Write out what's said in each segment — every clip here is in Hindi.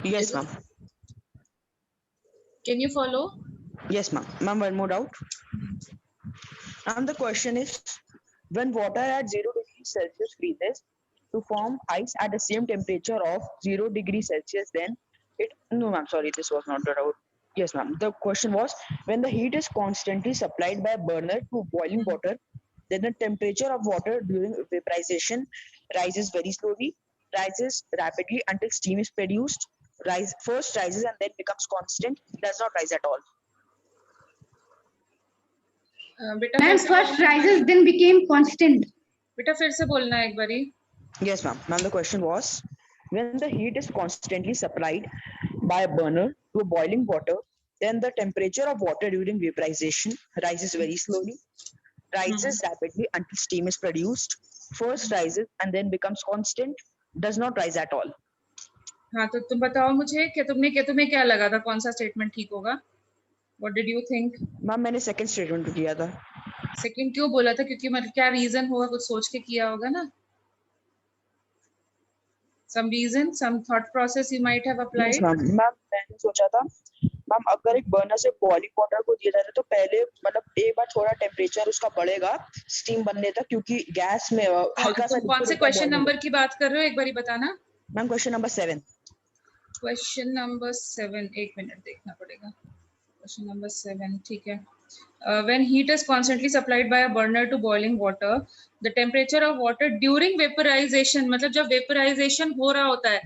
Yes, ma'am. Can you follow? Yes, ma'am. Ma'am, one more doubt. And the question is, when water at 0 degrees Celsius freezes to form ice at the same temperature of 0 degrees Celsius, then it. No, ma'am. Sorry, this was not the doubt. Yes, ma'am. The question was, when the heat is constantly supplied by a burner to boiling water, then the temperature of water during vaporization rises very slowly, rises rapidly until steam is produced, first rises and then becomes constant, does not rise at all. बेटा Ma'am, first rises, then became constant. बेटा फिर से बोलना एक बारी. Yes, ma'am. Ma'am, the question was, when the heat is constantly supplied by a burner to boiling water, then the temperature of water during vaporization rises very slowly, rises rapidly until steam is produced, first rises and then becomes constant, does not rise at all. हाँ तो तुम बताओ मुझे कि तुम्हें क्या लगा था, कौन सा स्टेटमेंट ठीक होगा? What did you think? Ma'am मैंने सेकंड स्टेटमेंट किया था. सेकंड क्यों बोला था? क्योंकि मतलब क्या रीजन होगा, कुछ सोच के किया होगा ना. Some reason, some thought process you might have applied. Yes, ma'am मैंने सोचा था मैम अगर एक बर्नर से बॉइलिंग वाटर को दिया जाता है तो पहले मतलब एक बार थोड़ा टेम्परेचर उसका बढ़ेगा स्टीम बनने तक, क्योंकि गैस में हल्का सा. कौन से क्वेश्चन नंबर की बात कर रहे हो, एक बारी बताना. Ma'am question number 7. Question number 7, एक मिनट देखना पड़ेगा. क्वेश्चन नंबर 7, ठीक है. When heat is constantly supplied by a burner to boiling water, the temperature of water during vaporization, मतलब जब vaporization हो रहा होता है,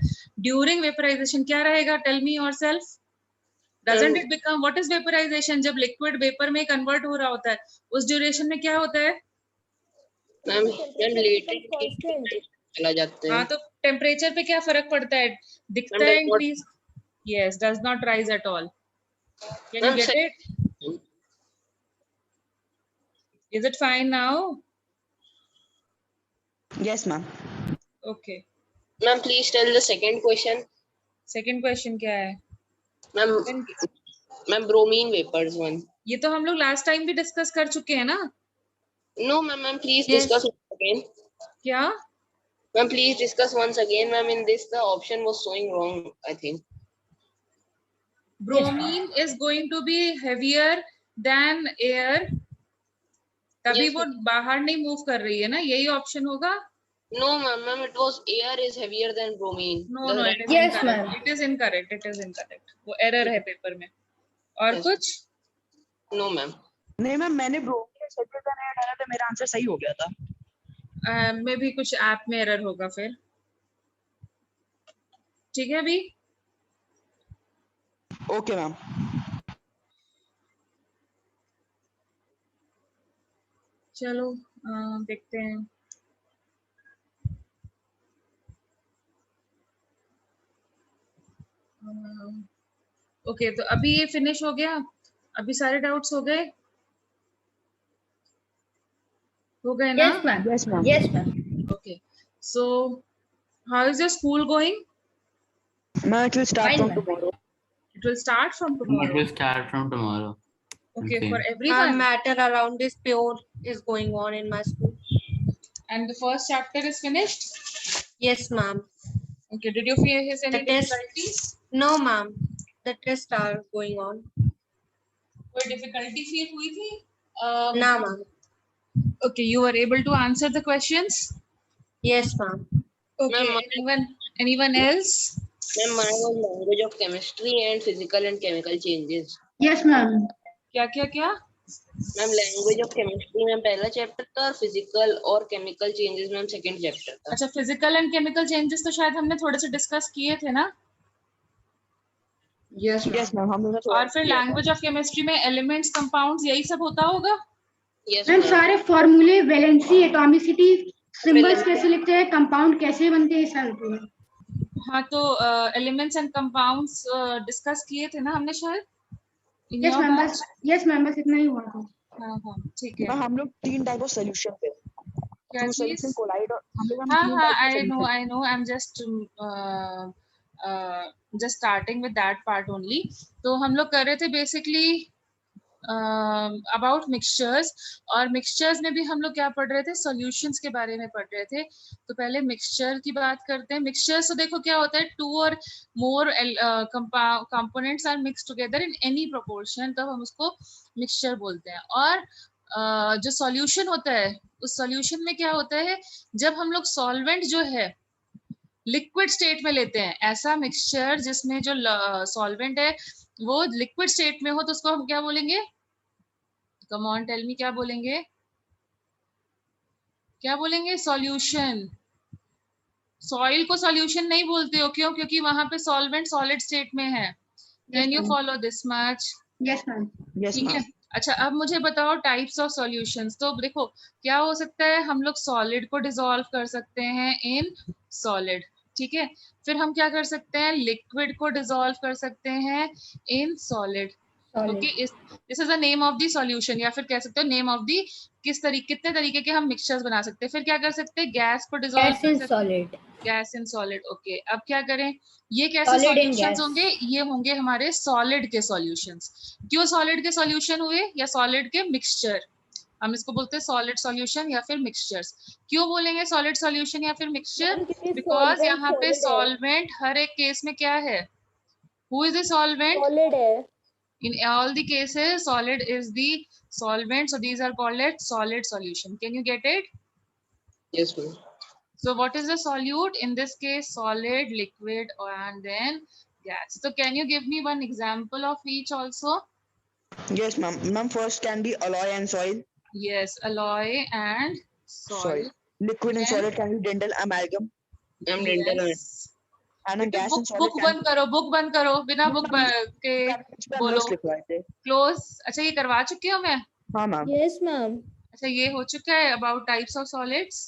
during vaporization क्या रहेगा? Tell me yourself. Doesn't it become, what is vaporization? जब liquid vapor में convert हो रहा होता है, उस duration में क्या होता है? मैम चला जाता है. हाँ तो temperature पे क्या फर्क पड़ता है? दिखता है increase? Yes, does not rise at all. Can you get it? Is it fine now? Yes, ma'am. Okay. Ma'am, please tell the second question. Second question क्या है? Ma'am, bromine vapors one. ये तो हम लोग last time भी discuss कर चुके हैं ना? No, ma'am, please discuss once again. क्या? Ma'am, please discuss once again. Ma'am, in this the option was showing wrong, I think. Bromine is going to be heavier than air. तभी वो बाहर नहीं move कर रही है ना, यही option होगा? No, ma'am, it was air is heavier than bromine. No, it is incorrect. It is incorrect. It is incorrect. वो error है paper में. और कुछ? No, ma'am. नहीं मैम, मैंने ब्रोमीन हेवियर देन एयर डाला था, मेरा आंसर सही हो गया था. मे भी कुछ ऐप में एरर होगा फिर. ठीक है अभी? Okay ma'am. चलो देखते हैं. ओके तो अभी ये फिनिश हो गया, अभी सारे डाउट्स हो गए ना? Yes, ma'am. Yes, ma'am. Yes, ma'am. Okay. So, how is your school going? Ma'am, it will start from tomorrow. It will start from tomorrow. It will start from tomorrow. Okay, for everyone. Matter around this pure is going on in my school. And the first chapter is finished? Yes, ma'am. Okay, did you face any difficulties? No, ma'am. The tests are going on. कोई difficulty feel हुई थी? No, ma'am. Okay, you were able to answer the questions? Yes, ma'am. Okay, anyone else? Ma'am, mine was language of chemistry and physical and chemical changes. Yes, ma'am. क्या? मैम लैंग्वेज ऑफ केमिस्ट्री में पहला चैप्टर था और फिजिकल और केमिकल चेंजेस में सेकंड चैप्टर था. अच्छा, फिजिकल एंड केमिकल चेंजेस तो शायद हमने थोड़े से डिस्कस किए थे ना? यस मैम, हम लोग. और फिर लैंग्वेज ऑफ केमिस्ट्री में एलिमेंट्स, कंपाउंड्स, यही सब होता होगा? यस मैम, सारे फॉर्मूले, वैलेंसी, एटॉमिसिटी, सिंबल्स कैसे लिखते हैं, कंपाउंड कैसे बनते हैं, सब. हाँ तो एलिमेंट्स एंड कंपाउंड्स डिस्कस किए थे ना हमने शायद? यस मैम, बस इतना ही हुआ था. हाँ ठीक है. हम लोग 3 टाइप ऑफ सॉल्यूशन थे. क्या चीज? कोलाइड और हम लोग. हाँ I know I am just starting with that part only. तो हम लोग कर रहे थे बेसिकली अबाउट मिक्सचर्स, और मिक्सचर्स में भी हम लोग क्या पढ़ रहे थे, सॉल्यूशंस के बारे में पढ़ रहे थे। तो पहले मिक्सचर की बात करते हैं। मिक्सचर्स तो देखो क्या होता है, 2 और more components are mix together in any proportion, तब हम उसको मिक्सचर बोलते हैं। और जो सॉल्यूशन होता है, उस सॉल्यूशन में क्या होता है, जब हम लोग सॉल्वेंट जो है लिक्विड स्टेट में लेते हैं, ऐसा मिक्सचर जिसमें जो सॉल्वेंट है वो लिक्विड स्टेट में हो, तो उसको हम क्या बोलेंगे, कम ऑन टेल मी, क्या बोलेंगे, क्या बोलेंगे, सॉल्यूशन। सॉइल को सॉल्यूशन नहीं बोलते हो, क्यों? क्योंकि वहां पे सॉल्वेंट सॉलिड स्टेट में है। Can you ma'am. Follow this much? Yes, ma'am. Yes, ठीक है। ma'am. अच्छा, अब मुझे बताओ टाइप्स ऑफ सॉल्यूशंस। तो देखो क्या हो सकता है, हम लोग सॉलिड को डिसॉल्व कर सकते हैं इन सॉलिड, ठीक है। फिर हम क्या कर सकते हैं, लिक्विड को डिसॉल्व कर सकते हैं in solid. Okay, this is the name of the solution, या फिर कह सकते हो नेम ऑफ द कितने तरीके के हम मिक्सचर्स बना सकते हैं। फिर क्या कर सकते हैं, गैस को डिसॉल्व कर सकते हैं, solid, gas in solid. Okay, अब क्या करें, ये कैसे Solid in सॉल्यूशंस gas. होंगे, ये होंगे हमारे सॉलिड के सॉल्यूशंस। क्यों सॉलिड के सॉल्यूशन हुए, या सॉलिड के मिक्सचर, हम इसको बोलते हैं सॉलिड सॉल्यूशन या फिर मिक्सचर्स। क्यों बोलेंगे सॉलिड सॉल्यूशन या फिर मिक्सचर, बिकॉज यहाँ पे सॉल्वेंट हर एक केस में क्या है, who is the solvent, solid है। in all the cases solid is the solvent, so these are called as solid solution. Can you get it? Yes, ma'am. So what is the solute? In this case, solid, liquid, and then gas. So can you give me one example of each also? Yes, ma'am. Ma'am, first can be alloy and soil. Yes, alloy and soil. Liquid and Then- solid can be dental amalgam. I'm dental man. Yes. And a gas and book solid book can बंद करो, बुक बंद करो, बिना बुक के बोलो। notes लिखवाए थे। क्लोज। अच्छा, ये करवा चुकी हूँ मैं। हाँ मैम। Yes ma'am. अच्छा, ये हो चुका है about types of solids.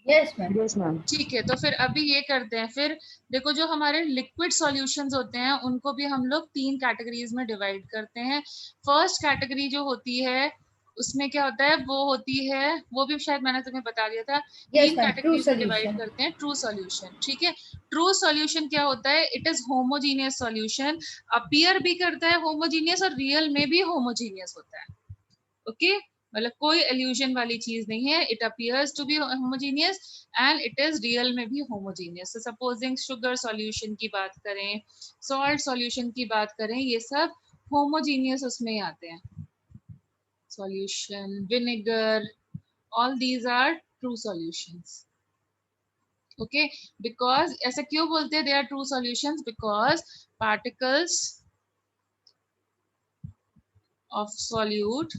Yes ma'am. Yes, ma'am. ठीक है, तो फिर अभी ये करते हैं। फिर देखो, जो हमारे लिक्विड सॉल्यूशंस होते हैं उनको भी हम लोग 3 कैटेगरीज में डिवाइड करते हैं। फर्स्ट कैटेगरी जो होती है उसमें क्या होता है, वो होती है, वो भी शायद मैंने तुम्हें बता दिया था, 3 ma'am, कैटेगरीज true में डिवाइड solution. करते हैं। ट्रू सॉल्यूशन, ठीक है। ट्रू सॉल्यूशन क्या होता है, it is homogeneous solution, appear भी करता है होमोजीनियस और रियल में भी होमोजीनियस होता है। ओके, मतलब कोई एल्यूजन वाली चीज नहीं है, it appears to be homogeneous and it is real में भी homogeneous. so, supposing sugar solution की बात करें, सॉल्ट सॉल्यूशन की बात करें, ये सब होमोजीनियस उसमें ही आते हैं। Solution, vinegar, all these are true solutions. Okay, because ऐसा क्यों बोलते हैं they are true solutions, because particles of solute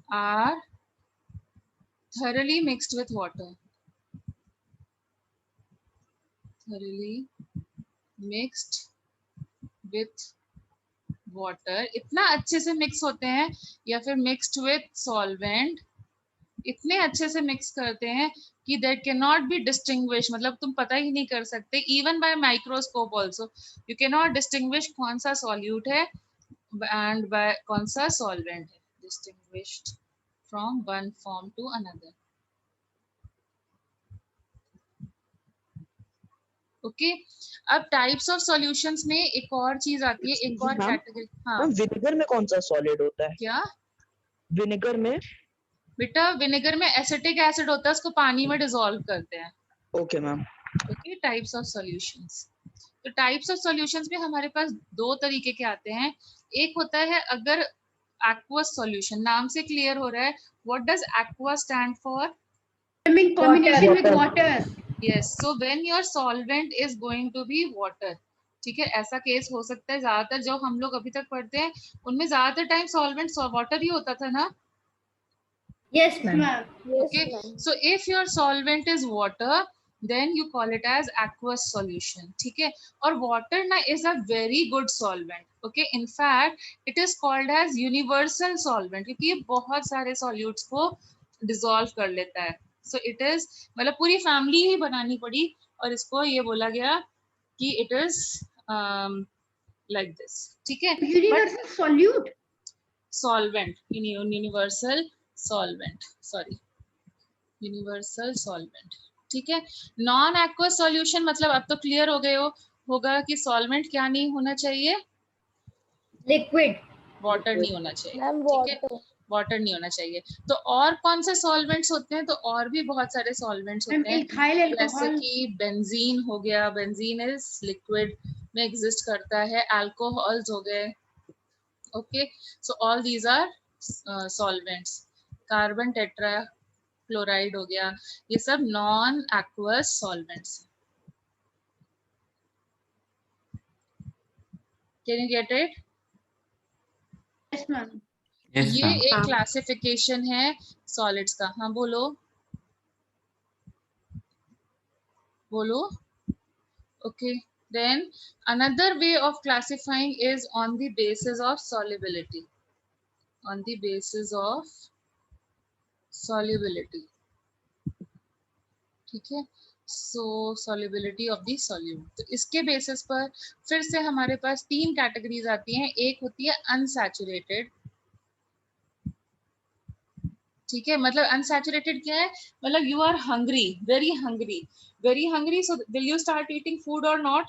are thoroughly mixed with water. Thoroughly mixed with water. इतना अच्छे से मिक्स होते हैं, या फिर mixed with solvent, इतने अच्छे से मिक्स करते हैं कि that cannot be distinguished, मतलब तुम पता ही नहीं कर सकते, even by microscope also you cannot distinguish कौन सा solute है and by कौन सा solvent है, distinguished from one form to another. Okay, अब टाइप्स ऑफ सॉल्यूशंस में एक और चीज आती है, एक और मैम, कैटेगरी। हाँ, मैम विनेगर में कौन सा सॉलिड होता है? क्या विनेगर में? बेटा, विनेगर में एसिटिक एसिड होता है, उसको पानी में डिसॉल्व करते हैं। Okay ma'am. Okay, types of solutions. तो टाइप्स ऑफ सॉल्यूशंस में हमारे पास 2 तरीके के आते हैं। एक होता है, अगर एक्वस सॉल्यूशन, नाम से क्लियर हो रहा है, what does aqua stand for? In combination with water. Yes, so when your solvent is going to be water, ठीक है, ऐसा केस हो सकता है। ज्यादातर जो हम लोग अभी तक पढ़ते हैं उनमें ज्यादातर टाइम सॉल्वेंट वाटर ही होता था ना। Yes ma'am. Okay, so if your solvent is water, then you call it as aqueous solution, ठीक है। और water ना is a very good solvent, okay, in fact it is called as universal solvent, क्योंकि ये बहुत सारे solutes को dissolve कर लेता है। So it is, मतलब पूरी फैमिली ही बनानी पड़ी और इसको ये बोला गया कि it is like this, ठीक है। Universal solute. Solvent, universal solvent, sorry, universal solvent, ठीक है। नॉन एक्वस सॉल्यूशन मतलब अब तो क्लियर हो गए होगा कि सॉल्वेंट क्या नहीं होना चाहिए, Liquid. वाटर नहीं होना चाहिए, मैम ठीक है, वाटर। वाटर नहीं होना चाहिए। तो और कौन से सॉल्वेंट्स होते हैं? तो और भी बहुत सारे सॉल्वेंट्स मैम होते हैं, इथाइल जैसे अल्कोहल। कि बेंजीन हो गया, बेंजीन इज लिक्विड में एग्जिस्ट करता है, अल्कोहल्स हो गए, okay, so all these are solvents. Carbon tetrachloride हो गया, ये सब non aqueous solvents. Can you get it? Yes ma'am. Yes, ये ma'am. एक क्लासिफिकेशन है सॉलिड्स का। हाँ बोलो बोलो। Okay, then another way of classifying is on the basis of solubility. On the basis of solubility. ठीक है, so solubility of the solute. तो इसके बेसिस पर फिर से हमारे पास तीन कैटेगरीज आती हैं। एक होती है अनसैचुरेटेड, ठीक है, मतलब अनसैचुरेटेड क्या है? मतलब you are hungry, very hungry, very hungry, so will you start eating food or not?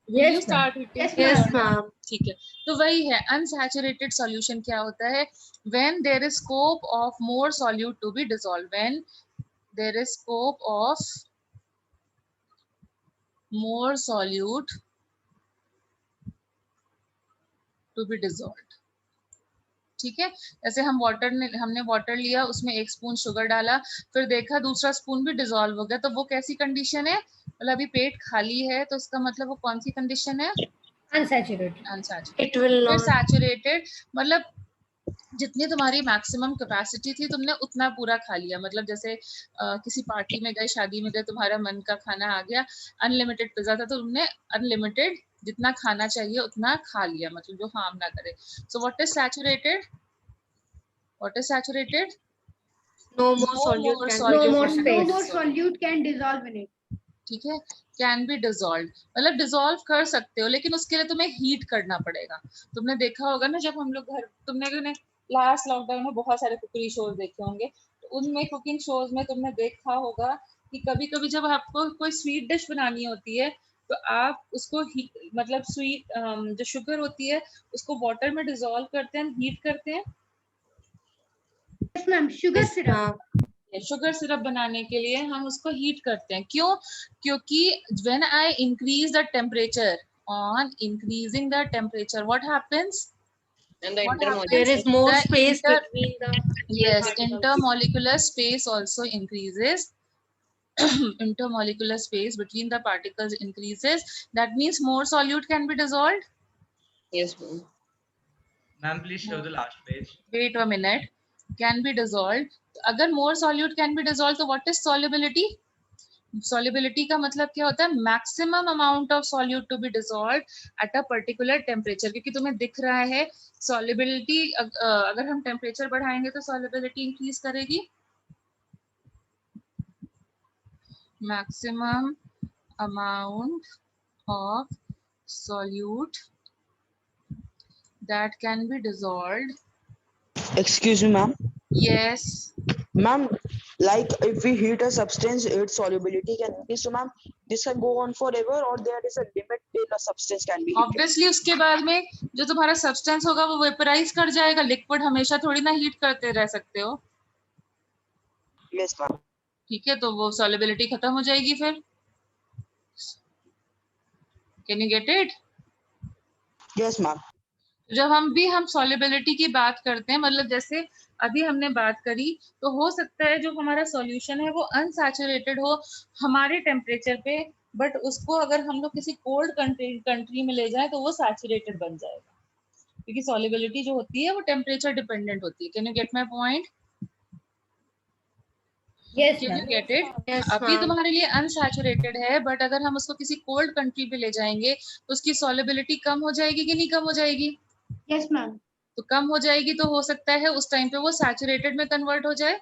Will you Yes, ma'am. start eating Yes, food Yes, or not? ma'am. ठीक है, तो वही है अनसैचुरेटेड सॉल्यूशन। क्या होता है? When there is scope of more solute to be dissolved, when there is scope of more solute to be dissolved, ठीक है। जैसे हमने वाटर लिया, उसमें 1 स्पून शुगर डाला, फिर देखा दूसरा स्पून भी डिसॉल्व हो गया, तो वो कैसी कंडीशन है? मतलब अभी पेट खाली है, तो इसका मतलब वो कौन सी कंडीशन है? Unsaturated. अनसैचुरेटेड। It will फिर not. सैचुरेटेड मतलब जितनी तुम्हारी मैक्सिमम कैपेसिटी थी तुमने उतना पूरा खा लिया। मतलब जैसे किसी पार्टी में गए, शादी में गए, तुम्हारा मन का खाना आ गया, अनलिमिटेड पिज्जा था, तो तुमने अनलिमिटेड जितना खाना चाहिए उतना खा लिया, मतलब जो हार्म ना करे। सो what is saturated? What is saturated? No more solute more can No be more dissolved. No space. more solute can dissolve in it. ठीक है, कैन बी डिसॉल्व, मतलब डिसॉल्व कर सकते हो, लेकिन उसके लिए तुम्हें हीट करना पड़ेगा। तुमने देखा होगा ना, जब हम लोग घर, तुमने लास्ट लॉकडाउन में बहुत सारे कुकिंग शोज देखे होंगे, तो उनमें कुकिंग शोज में तुमने देखा होगा कि कभी कभी जब आपको कोई स्वीट डिश बनानी होती है, तो आप उसको मतलब स्वीट जो शुगर होती है उसको वाटर में डिसॉल्व करते हैं, हीट करते हैं। Yes ma'am, sugar Yes, syrup. ma'am. Sugar syrup बनाने के लिए हम उसको हीट करते हैं। क्यों? क्योंकि when I increase the temperature, on increasing the temperature, what happens? And the What There happens? is more The space inter between the yes, particles. intermolecular space also increases. Intermolecular space between the particles increases. That means more solute can be dissolved. Yes, ma'am. Ma'am, please show the last page. Wait a minute. Can be dissolved. अगर more solute can be dissolved, तो what is solubility? Solubility का मतलब क्या होता है? Maximum amount of solute to be dissolved at a particular temperature. क्योंकि तुम्हें दिख रहा है सॉल्युबिलिटी, अगर हम टेम्परेचर बढ़ाएंगे तो सॉल्युबिलिटी इंक्रीज करेगी। Maximum amount of solute that can be dissolved. Excuse me, ma'am. Yes Ma'am, like if we heat a substance, its solubility can increase. So, ma'am, this can go on forever, or there is a limit till a substance can be heated. Obviously उसके बाद में जो तुम्हारा सब्सटेंस होगा वो वेपराइज कर जाएगा। लिक्विड हमेशा थोड़ी ना हीट करते रह सकते हो, Yes, ma'am. ठीक है, तो वो सॉल्युबिलिटी खत्म हो जाएगी फिर। Can you get it? Yes, ma'am. जब हम सॉल्युबिलिटी की बात करते हैं, मतलब जैसे अभी हमने बात करी, तो हो सकता है जो हमारा सॉल्यूशन है वो अनसैचुरेटेड हो हमारे टेम्परेचर पे, बट उसको अगर हम लोग किसी कोल्ड कंट्री में ले जाएं तो वो सैचुरेटेड बन जाएगा, क्योंकि सॉल्युबिलिटी जो होती है वो टेम्परेचर डिपेंडेंट होती है। Can you get my point? Yes, can you ma'am. Get it? Yes, अभी ma'am. तुम्हारे लिए अनसैचुरेटेड है, बट अगर हम उसको किसी कोल्ड कंट्री पे ले जाएंगे तो उसकी सॉल्युबिलिटी कम हो जाएगी कि नहीं कम हो जाएगी? Yes ma'am. तो कम हो जाएगी, तो हो सकता है उस टाइम पे वो सैचुरेटेड में कन्वर्ट हो जाए।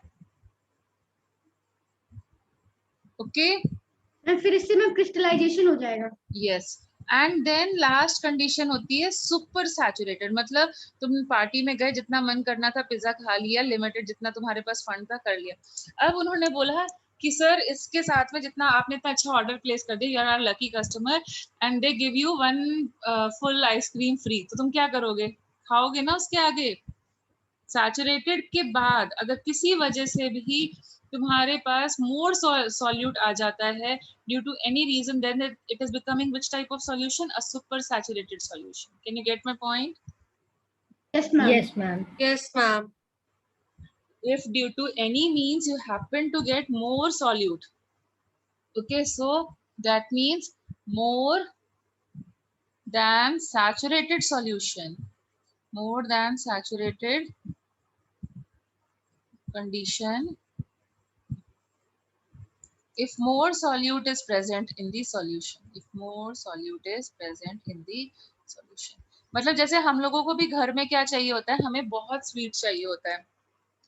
ओके, मैम फिर इससे मैम क्रिस्टलाइजेशन हो जाएगा। Yes. And then last condition होती है सुपर सैचुरेटेड, मतलब तुम पार्टी में गए, जितना मन करना था पिज्जा खा लिया, लिमिटेड जितना तुम्हारे पास फंड था कर लिया। अब उन्होंने बोला कि सर इसके साथ में जितना आपने इतना अच्छा ऑर्डर प्लेस कर दिया, you are lucky customer and they give you 1 full ice cream free, तो तुम क्या करोगे? खाओगे ना उसके आगे। सैचुरेटेड के बाद अगर किसी वजह से भी तुम्हारे पास मोर सॉल्यूट आ जाता है due to any reason, then it is becoming which type of solution? A super saturated solution. Can you get my point? Yes, ma'am. Yes, ma'am. Yes, ma'am. If due to any means you happen to get more solute, okay, so that means more than saturated solution, more than saturated condition, if more solute is present in the solution, if more solute is present in the solution, मतलब जैसे हम लोगों को भी घर में क्या चाहिए होता है, हमें बहुत स्वीट चाहिए होता है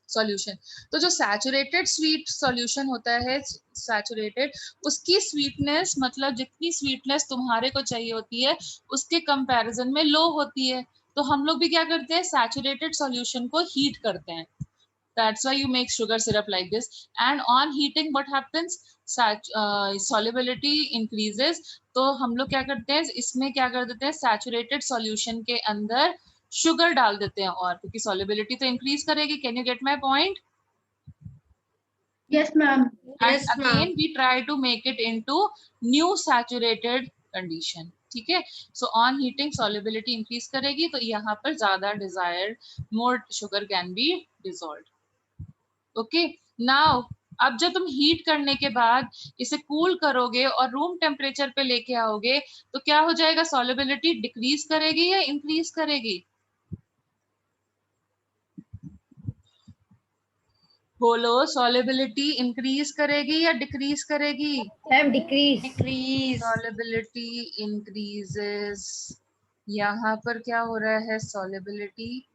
सॉल्यूशन। तो जो सैचुरेटेड स्वीट सॉल्यूशन होता है, सैचुरेटेड, उसकी स्वीटनेस मतलब जितनी स्वीटनेस तुम्हारे को चाहिए होती है उसके कंपैरिजन में लो होती है। तो हम लोग भी क्या करते हैं, सैचुरेटेड सॉल्यूशन को हीट करते हैं। That's why you make sugar syrup like this. And on heating, what happens? Solubility increases. तो हम लोग क्या करते हैं, इसमें क्या कर देते हैं, सैचुरेटेड सॉल्यूशन के अंदर शुगर डाल देते हैं, और क्योंकि सॉलिबिलिटी तो इंक्रीज करेगी। Can you get my point? Yes, ma'am. And Yes, ma'am. again we try to make it into new saturated condition, ठीक है। So on heating solubility increase करेगी, तो यहाँ पर ज्यादा desired more sugar can be dissolved. Okay, now अब जब तुम हीट करने के बाद इसे कूल करोगे और रूम टेम्परेचर पे लेके आओगे, तो क्या हो जाएगा? सॉलिबिलिटी डिक्रीज करेगी या इंक्रीज करेगी? बोलो, सॉलिबिलिटी इंक्रीज करेगी या डिक्रीज करेगी? Ma'am, decrease. Decrease. Solubility increases. यहाँ पर क्या हो रहा है, सॉलिबिलिटी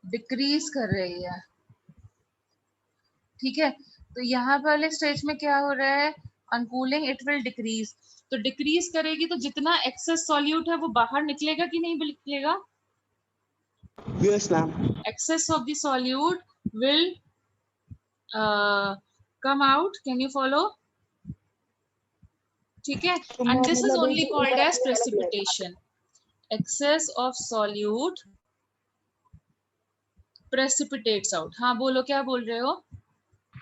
डिक्रीज कर रही है, ठीक है। तो यहाँ वाले स्टेज में क्या हो रहा है, on cooling it will decrease. तो डिक्रीज करेगी तो जितना एक्सेस सॉल्यूट है वो बाहर निकलेगा कि नहीं निकलेगा? Yes, ma'am. Excess of the solute will come out. Can you follow? ठीक है, and this is only called as precipitation. Excess of solute precipitates out. हाँ बोलो, क्या बोल रहे हो?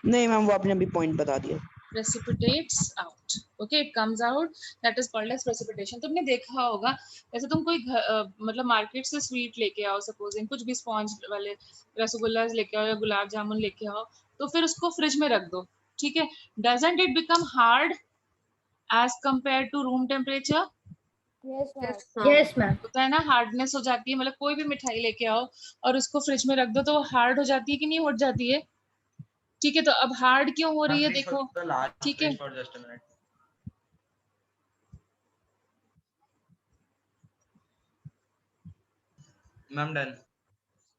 नहीं मैम, वो आपने अभी पॉइंट बता दिया। Precipitates out. Okay, it comes out. That is called as precipitation. तुमने देखा होगा, जैसे तुम कोई मतलब मार्केट से स्वीट लेके आओ, सपोजिंग कुछ भी स्पॉन्ज वाले रसगुल्ला लेके आओ या गुलाब जामुन लेके आओ, तो फिर उसको फ्रिज में रख दो, ठीक है। Doesn't it become hard as compared to room temperature? Yes, ma'am. Yes, ma'am. होता है ना, हार्डनेस हो जाती है। मतलब कोई भी मिठाई लेके आओ और उसको फ्रिज में रख दो तो वो हार्ड हो जाती है कि नहीं हो जाती है? ठीक है, तो अब हार्ड क्यों हो रही है, देखो, ठीक है। For just a minute. Ma'am, done.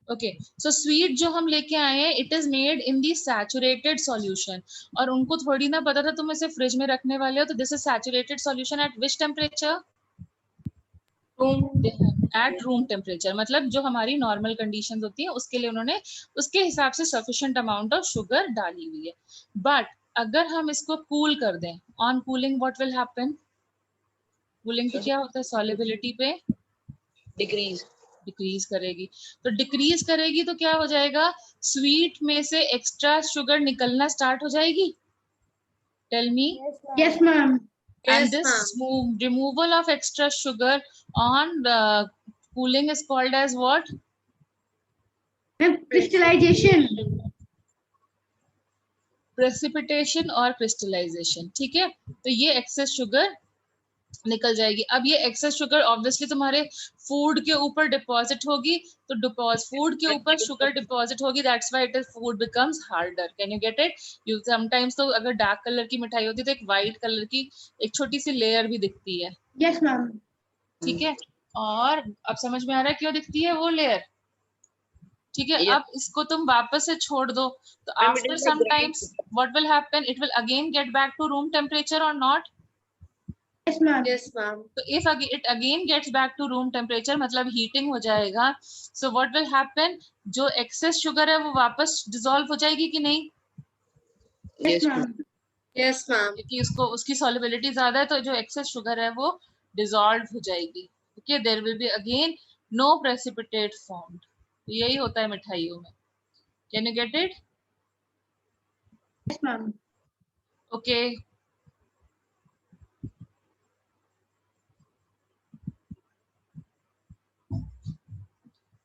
Okay, so sweet जो हम लेके आए हैं, it is made in the saturated solution, और उनको थोड़ी ना पता था तुम इसे फ्रिज में रखने वाले हो। तो this is saturated solution at which temperature? At room temperature. मतलब जो हमारी नॉर्मल कंडीशंस होती है उसके लिए उन्होंने उसके हिसाब से सफिशिएंट अमाउंट ऑफ शुगर डाली हुई है। बट अगर हम इसको कूल कर दें, on cooling what will happen? Cooling पे क्या होता है, सॉलिबिलिटी पे डिक्रीज डिक्रीज करेगी। तो डिक्रीज करेगी तो क्या हो जाएगा, स्वीट में से एक्स्ट्रा शुगर निकलना स्टार्ट हो जाएगी। Tell me. Yes, ma'am. And Yes, this ma'am. removal of extra sugar on cooling is called as what? Ma'am, crystallization. Precipitation और crystallization, ठीक है। तो ये excess sugar निकल जाएगी। अब ये एक्सेस शुगर ऑब्वियसली तुम्हारे फूड के ऊपर डिपॉजिट होगी, तो फूड के ऊपर शुगर डिपॉजिट होगी, that's why it is food becomes harder. Can you get it? You sometimes तो अगर डार्क कलर की मिठाई होती है तो एक वाइट कलर की एक छोटी सी लेयर भी दिखती है, Yes, ma'am. ठीक है। और अब समझ में आ रहा है क्यों दिखती है वो लेयर, ठीक है। Yeah. अब इसको तुम वापस से छोड़ दो, तो Ma'am, it after is like sometimes what will happen, it will again get back to room temperature or not? Yes, ma'am. Yes, ma'am. तो if it again gets back to room temperature, मतलब heating हो जाएगा, so what will happen, जो excess sugar है वो वापस dissolve हो जाएगी कि नहीं? Yes, ma'am. Yes, ma'am. क्योंकि उसको उसकी solubility ज्यादा है तो जो excess sugar है वो dissolve हो जाएगी. Okay, there will be again no precipitate formed. तो यही होता है मिठाइयों में. Can you get it? Yes, ma'am. Okay.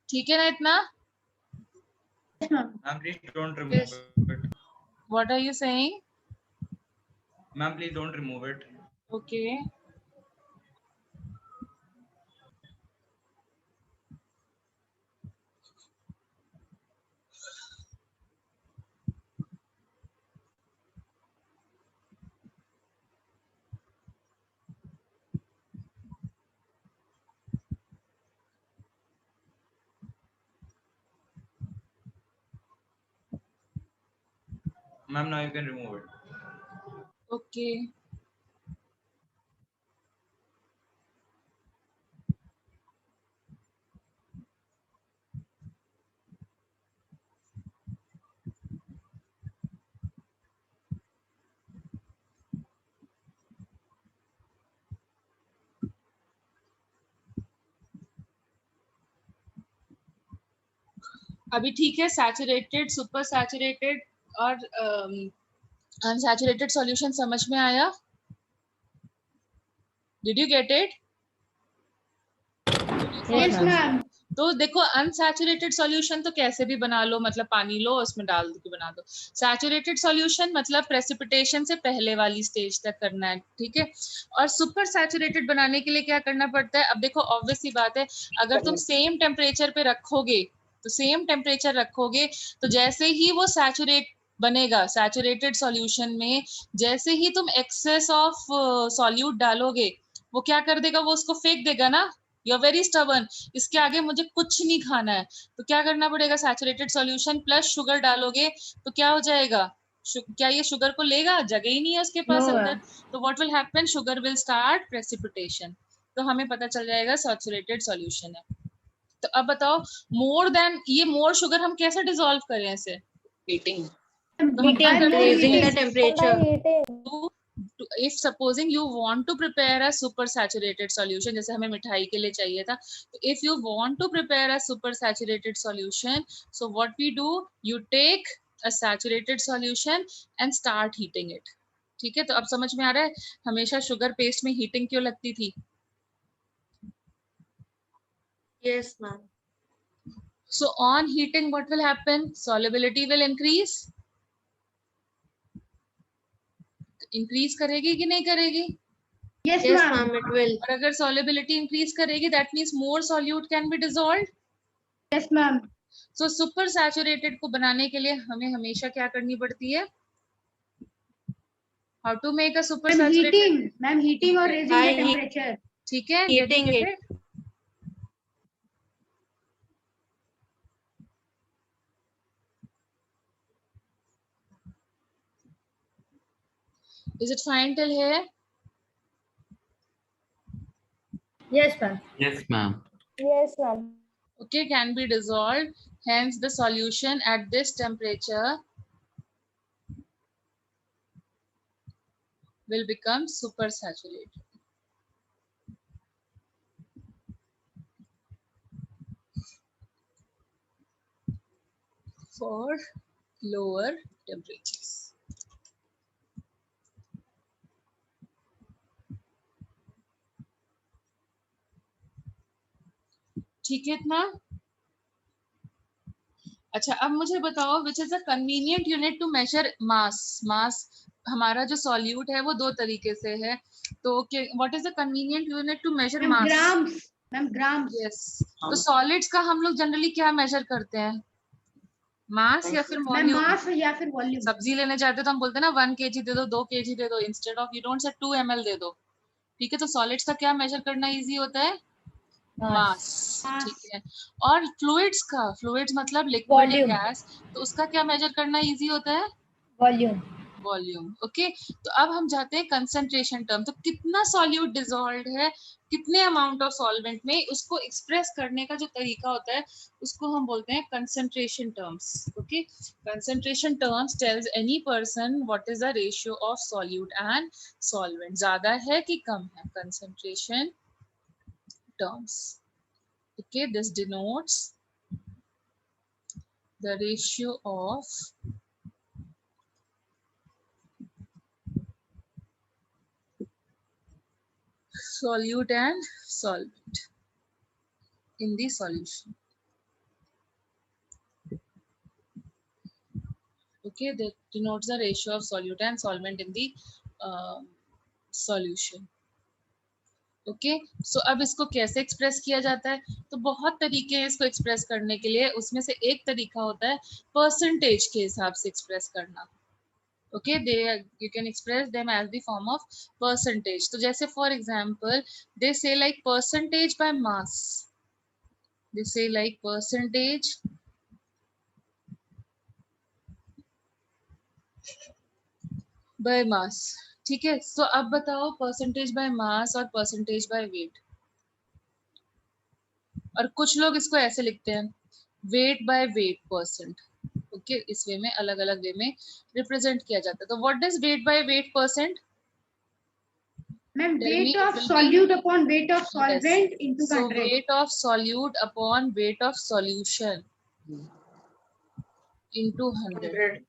ठीक है ना इतना? Yes, ma'am. Ma'am, please don't remove Yes. it. What are you saying? Ma'am, please don't remove it. Okay. Ma'am, now you can remove it. Okay. अभी ठीक है. सैचुरेटेड, सुपर सैचुरेटेड और अनसैचुरेटेड सॉल्यूशन समझ में आया? Did you get it? Yes, ma'am. तो देखो अनसैचुरेटेड सॉल्यूशन तो कैसे भी बना लो, मतलब पानी लो उसमें डाल के बना दो. सैचुरेटेड सॉल्यूशन मतलब प्रेसिपिटेशन से पहले वाली स्टेज तक करना है. ठीक है. और सुपर सैचुरेटेड बनाने के लिए क्या करना पड़ता है? अब देखो ऑब्वियस सी बात है, अगर तुम सेम टेम्परेचर पे रखोगे तो सेम टेम्परेचर रखोगे तो जैसे ही वो सैचुरेट बनेगा सैचुरेटेड सॉल्यूशन में, जैसे ही तुम एक्सेस ऑफ सॉल्यूट डालोगे वो क्या कर देगा? वो उसको फेंक देगा ना. यू आर वेरी स्टबर्न, इसके आगे मुझे कुछ नहीं खाना है. तो क्या करना पड़ेगा? सैचुरेटेड सॉल्यूशन प्लस शुगर डालोगे तो क्या हो जाएगा? क्या ये शुगर को लेगा? जगह ही नहीं है उसके पास No. अंदर. तो what will happen? Sugar will start precipitation. तो हमें पता चल जाएगा सैचुरेटेड सॉल्यूशन है. तो अब बताओ, मोर देन ये मोर शुगर हम कैसे डिसॉल्व करें इसे? Heating. तो हम क्या By more करते Raising the heating. temperature. if supposing you want to prepare a super saturated solution, जैसे हमें मिठाई के लिए चाहिए था, तो if you want to prepare a super saturated solution, so what we do, you take a saturated solution and start heating it. ठीक है. तो अब समझ में आ रहा है हमेशा शुगर पेस्ट में हीटिंग क्यों लगती थी? Yes, ma'am. So on heating what will happen? Solubility will increase. Increase करेगी कि नहीं करेगी? Yes, Yes, ma'am. ma'am. It will. और अगर solubility इंक्रीज करेगी that means more solute can be dissolved. Yes, ma'am. So super saturated को बनाने के लिए हमें हमेशा क्या करनी पड़ती है? How to make a super Ma'am, saturated? heating. Ma'am, heating or raising the By heat- temperature. ठीक है. Heating Get it. Is it fine till here? Yes, ma'am. Yes, ma'am. Yes, ma'am. Okay, can be dissolved. Hence the solution at this temperature will become super saturated. For lower temperatures. ठीक है इतना? अच्छा अब मुझे बताओ which is a convenient unit to measure mass. mass हमारा जो solute है वो दो तरीके से है. तो what is the convenient unit to measure Ma'am, mass? grams. Ma'am, grams. Yes. तो solids का हम लोग जनरली क्या मेजर करते हैं? मास या फिर Ma'am, वॉल्यूम? mass या फिर volume. सब्जी लेने जाते तो हम बोलते हैं ना 1 kg दे दो, 2 kg दे दो, instead of you don't say 2 ml दे दो. ठीक है. तो सॉलिड्स का क्या मेजर करना इजी होता है? मास. Mass. ठीक है. और फ्लूइड्स का, फ्लूइड्स मतलब लिक्विड या Volume. गैस, तो उसका क्या मेजर करना इजी होता है? Volume. वॉल्यूम। ओके, तो अब हम जाते हैं कंसंट्रेशन टर्म। तो कितना सॉल्यूट डिसॉल्व्ड है, कितने अमाउंट ऑफ सॉल्वेंट में, उसको एक्सप्रेस करने का जो तरीका होता है उसको हम बोलते हैं concentration terms. Okay, concentration terms tells any person what is the ratio of solute and solvent, ज्यादा है कि कम है, concentration terms. Okay, this denotes the ratio of solute and solvent in the solution. Okay, that denotes the ratio of solute and solvent in the solution. Okay, so अब इसको कैसे एक्सप्रेस किया जाता है? तो बहुत तरीके हैं इसको एक्सप्रेस करने के लिए, उसमें से एक तरीका होता है परसेंटेज के हिसाब से एक्सप्रेस करना। Okay, they you can express them as the form of percentage. तो जैसे for example they say like percentage by mass, they say like percentage by मास। ठीक है, सो अब बताओ परसेंटेज बाय मास और परसेंटेज बाय वेट। और कुछ लोग इसको ऐसे लिखते हैं weight by weight percent. Okay, इस वे में अलग अलग वे में रिप्रेजेंट किया जाता है। तो what does weight by weight percent? Ma'am, Tell me, weight it of will be- solute upon weight of Yes. solvent into So 100. weight of solute upon weight of solution into 100.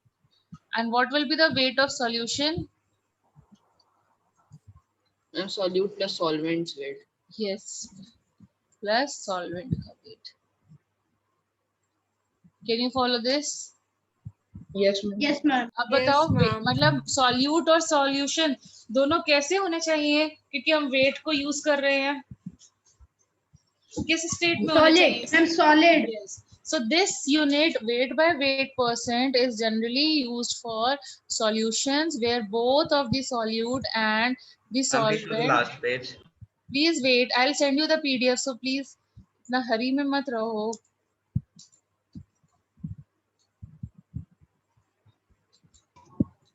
And what will be the weight of solution? Solute plus solvents weight. Yes, plus solvent का weight. Can you follow this? Yes, ma'am. Yes, ma'am. अब बताओ Yes, ma'am. मतलब सॉल्यूट और सॉल्यूशन दोनों कैसे होने चाहिए, क्योंकि हम वेट को यूज कर रहे हैं, किस स्टेट में होने Solid. चाहिए? Ma'am, solid. Yes. So this unit weight by weight percent is generally used for solutions where both of the solute and the Ma'am, please to the solvent. last page. Please wait, I'll send you the PDF. So please इतना हरी में मत रहो।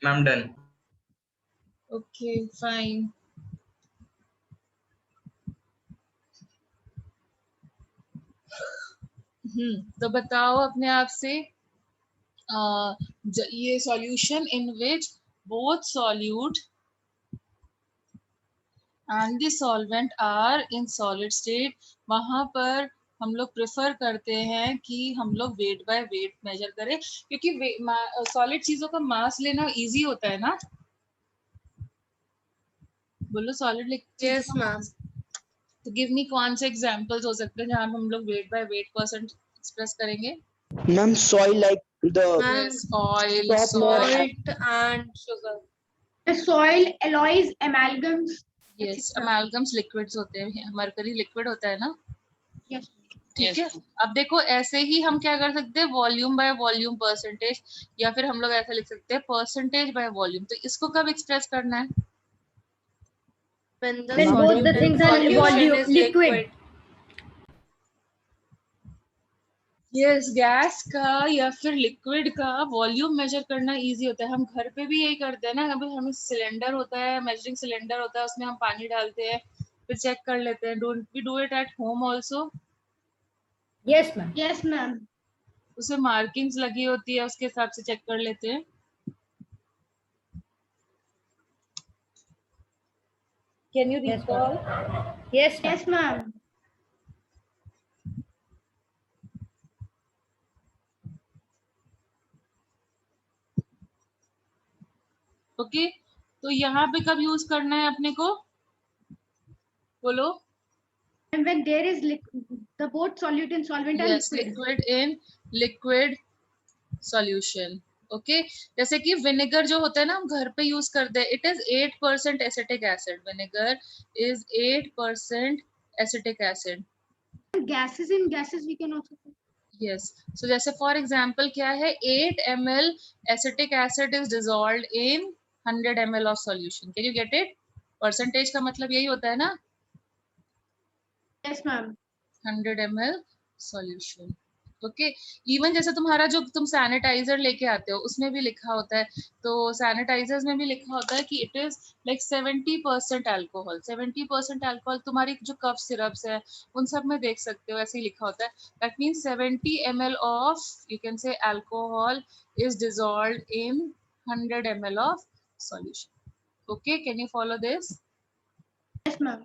Ma'am, done. Okay, fine. तो बताओ अपने आप से ये solution in which both solute and the solvent are in solid state, वहां पर हम लोग प्रेफर करते हैं कि हम लोग वेट बाय वेट मेजर करें, क्योंकि सॉलिड चीजों का मास लेना इजी होता है ना। बोलो सॉलिड Yes, ma'am. तो गिव मी कौन से एग्जांपल्स हो सकते हैं जहां हम लोग weight by weight percent express करेंगे? Ma'am, soil like the Ma'am, Yes, oil, Stop more. salt and sugar. The soil, alloys, amalgams. Yes, amalgams liquids होते हैं, मरकरी लिक्विड होता है ना। Yes. ठीक है, अब देखो ऐसे ही हम क्या कर सकते हैं, वॉल्यूम बाय वॉल्यूम परसेंटेज, या फिर हम लोग ऐसा लिख सकते हैं परसेंटेज बाय वॉल्यूम। तो इसको कब एक्सप्रेस करना है? When the When both the solute things are solution volume is liquid. Yes, gas का या फिर लिक्विड का वॉल्यूम मेजर करना इजी होता है। हम घर पे भी यही करते हैं ना, अभी हमें सिलेंडर होता है, मेजरिंग सिलेंडर होता है, उसमें हम पानी डालते हैं फिर चेक कर लेते हैं। Don't we do it at home also? Yes, ma'am. Yes, ma'am. उसमें मार्किंग्स लगी होती है, उसके हिसाब से चेक कर लेते हैं। Can you Yes, recall? Yes, ma'am. Yes, ma'am. Okay, तो यहाँ पे कब यूज करना है अपने को, बोलो? And when there is the both solute and solvent are Yes, liquid. liquid in liquid solution. Okay, जैसे कि विनेगर जो होता है ना हम घर पे यूज करते हैं, it is 8% acetic acid. Vinegar is 8% acetic acid. Gases, in gases we can also. Yes, so जैसे फॉर एग्जांपल क्या है, 8 ml acetic acid is dissolved in 100 ml of solution. Can you get it? Percentage का मतलब यही होता है ना, Yes, ma'am. 100 ml solution. Okay even जैसे तुम्हारा जो तुम सैनिटाइजर लेके आते हो उसमें भी लिखा होता है, तो सैनिटाइजर्स में भी लिखा होता है कि it is like 70% alcohol. 70% alcohol तुम्हारी जो कफ सिरप्स है उन सब में देख सकते हो, ऐसे ही लिखा होता है। That means 70 ml of you can say alcohol is dissolved in 100 ml of solution. Okay, can you follow this? Yes, ma'am.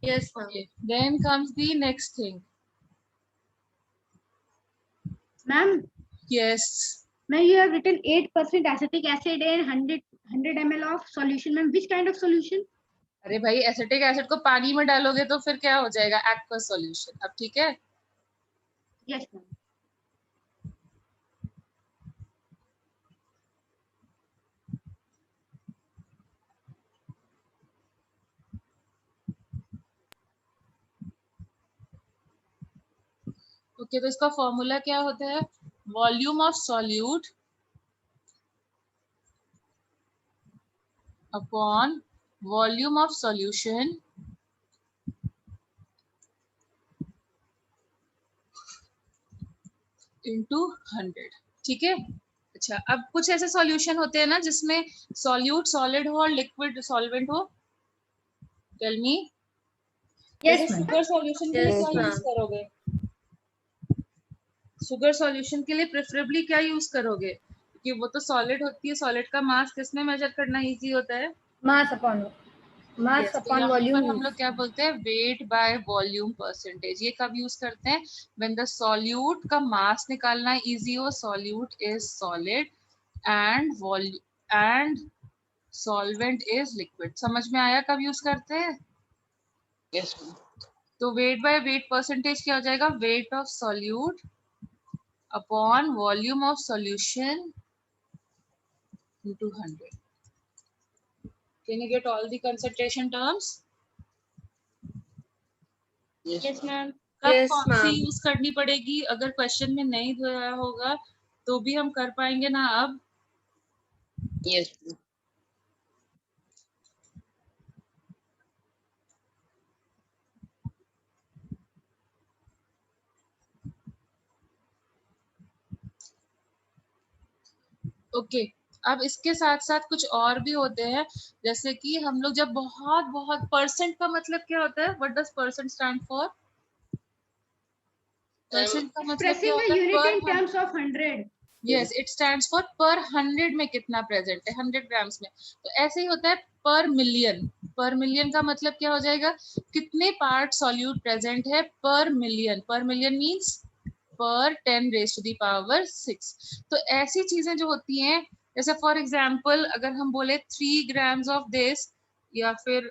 Yes, ma'am. Okay, then comes the next thing. Ma'am, Yes. ma'am, you have written 8% acetic acid in 100 ml of solution. Ma'am, which kind of solution? अरे भाई एसिटिक एसिड को पानी में डालोगे तो फिर क्या हो जाएगा? Aqueous solution. अब ठीक है, Yes, ma'am. ओके तो इसका फॉर्मूला क्या होता है? Volume of solute upon volume of solution into 100। ठीक है, अच्छा अब कुछ ऐसे सॉल्यूशन होते हैं ना जिसमें सॉल्यूट सॉलिड हो और लिक्विड सॉल्वेंट हो। Tell me. Yes, ma'am. Sugar solution के लिए Yes, क्या यूज ma'am. करोगे? शुगर सॉल्यूशन के लिए प्रेफरेबली क्या यूज करोगे? क्योंकि वो तो सॉलिड होती है, सॉलिड का मास किसमें मेजर करना इजी होता है? Mass upon Yes, तो upon यहाँ volume. पर हम लोग क्या बोलते हैं? Weight by volume percentage. ये कब यूज करते हैं? व्हेन द सॉल्यूट का मास निकालना इजी हो, solute is solid and volume and solvent is liquid. समझ में आया कब यूज करते हैं? यस तो वेट बाय वेट परसेंटेज क्या हो जाएगा? Weight of solute upon volume of solution into 100. Can you get all the concentration terms? Yes, ma'am. कब Yes, कौन सी ma'am. यूज करनी पड़ेगी? अगर क्वेश्चन में नहीं दिया होगा तो भी हम कर पाएंगे ना अब? यस ओके अब इसके साथ साथ कुछ और भी होते हैं, जैसे कि हम लोग जब बहुत बहुत परसेंट का मतलब क्या होता है? What does percent stand for? Percent का मतलब क्या Expressing होता the है? unit in पर terms of 100. Yes it stands for पर 100 में कितना प्रेजेंट है, 100 ग्राम्स में। तो ऐसे ही होता है पर मिलियन। पर मिलियन का मतलब क्या हो जाएगा? कितने पार्ट सॉल्यूट प्रेजेंट है पर मिलियन। पर मिलियन मींस पर 10 रेज टू द पावर 6। तो ऐसी चीजें जो होती हैं, जैसे फॉर एग्जांपल अगर हम बोले 3 ग्राम्स ऑफ दिस, या फिर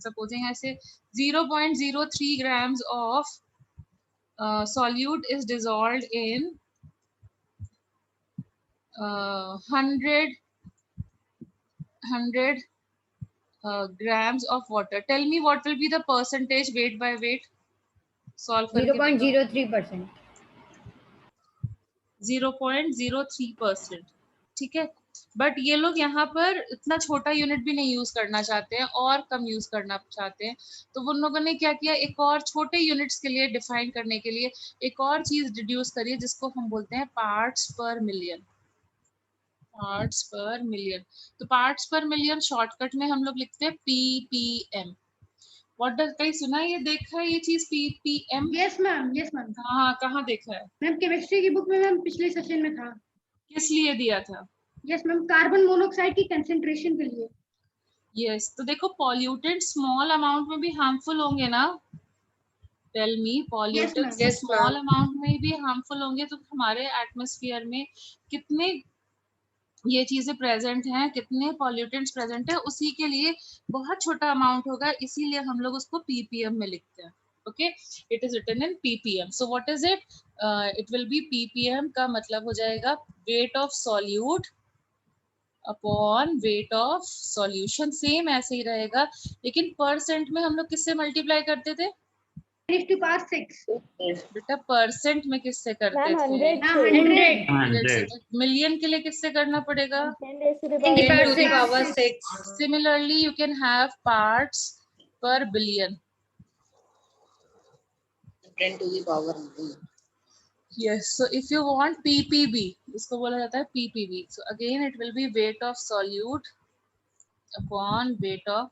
सपोजिंग ऐसे 0.03 grams of solute is dissolved in 100 grams of water. Tell me what will be the percentage weight by weight? Solve करके बताओ। 0.03%. 0.03%। ठीक है, बट ये लोग यहाँ पर इतना छोटा यूनिट भी नहीं यूज करना चाहते हैं और कम यूज करना चाहते हैं, तो उन लोगों ने क्या किया? एक और छोटे यूनिट्स के लिए डिफाइन करने के लिए एक और चीज डिड्यूस करी है जिसको हम बोलते हैं पार्ट्स पर मिलियन। पार्ट्स पर मिलियन। तो पार्ट्स पर मिलियन शॉर्टकट में हम लोग लिखते हैं ppm। व्हाट डज, कहीं सुना है ये, देखा है ये चीज ppm? Yes, ma'am. Yes, ma'am. हाँ, कहाँ देखा है? मैम केमिस्ट्री की बुक में मैम पिछले सेशन में था। किस लिए दिया था? यस मैम, कार्बन मोनोऑक्साइड की कंसेंट्रेशन के लिए। यस तो देखो पॉल्यूटेंट स्मॉल अमाउंट में भी हार्मफुल होंगे ना? Tell me, pollutant ma'am. Yes, small ma'am. Amount में भी हार्मफुल होंगे, तो हमारे एटमॉस्फेयर में कितने ये चीजें प्रेजेंट हैं, कितने पॉल्यूटेंट्स प्रेजेंट है, उसी के लिए बहुत छोटा अमाउंट होगा, इसीलिए हम लोग उसको ppm में लिखते हैं। Okay, it is written in ppm। So what is it? It will be ppm का मतलब हो जाएगा weight of solute upon weight of solution. Same ऐसे ही रहेगा, लेकिन परसेंट में हम लोग किससे मल्टीप्लाई करते थे? 10 to power 6। बेटा परसेंट में किससे करते थे? 100. 100. मिलियन के लिए किससे करना पड़ेगा? 10 to 10 to the the power power 6. Similarly, you can have parts per billion. 10 to the power 9. Yes, so if you want ppb, इसको बोला जाता है ppb. So again it will be weight of solute upon weight of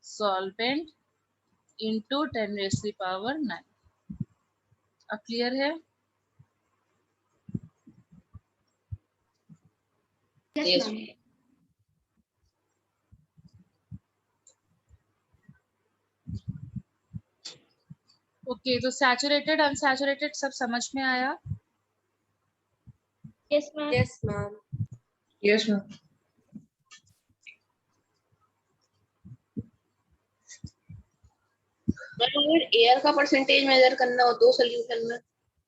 solvent into 10 raised to the power 9. अब clear है? Yes, Yes. ma'am. ओके, तो सैचुरेटेड अनसैचुरेटेड सब समझ में आया? Yes, ma'am. Yes, ma'am. Yes ma'am. अगर एयर का परसेंटेज मेजर करना हो तो सोल्यूशन में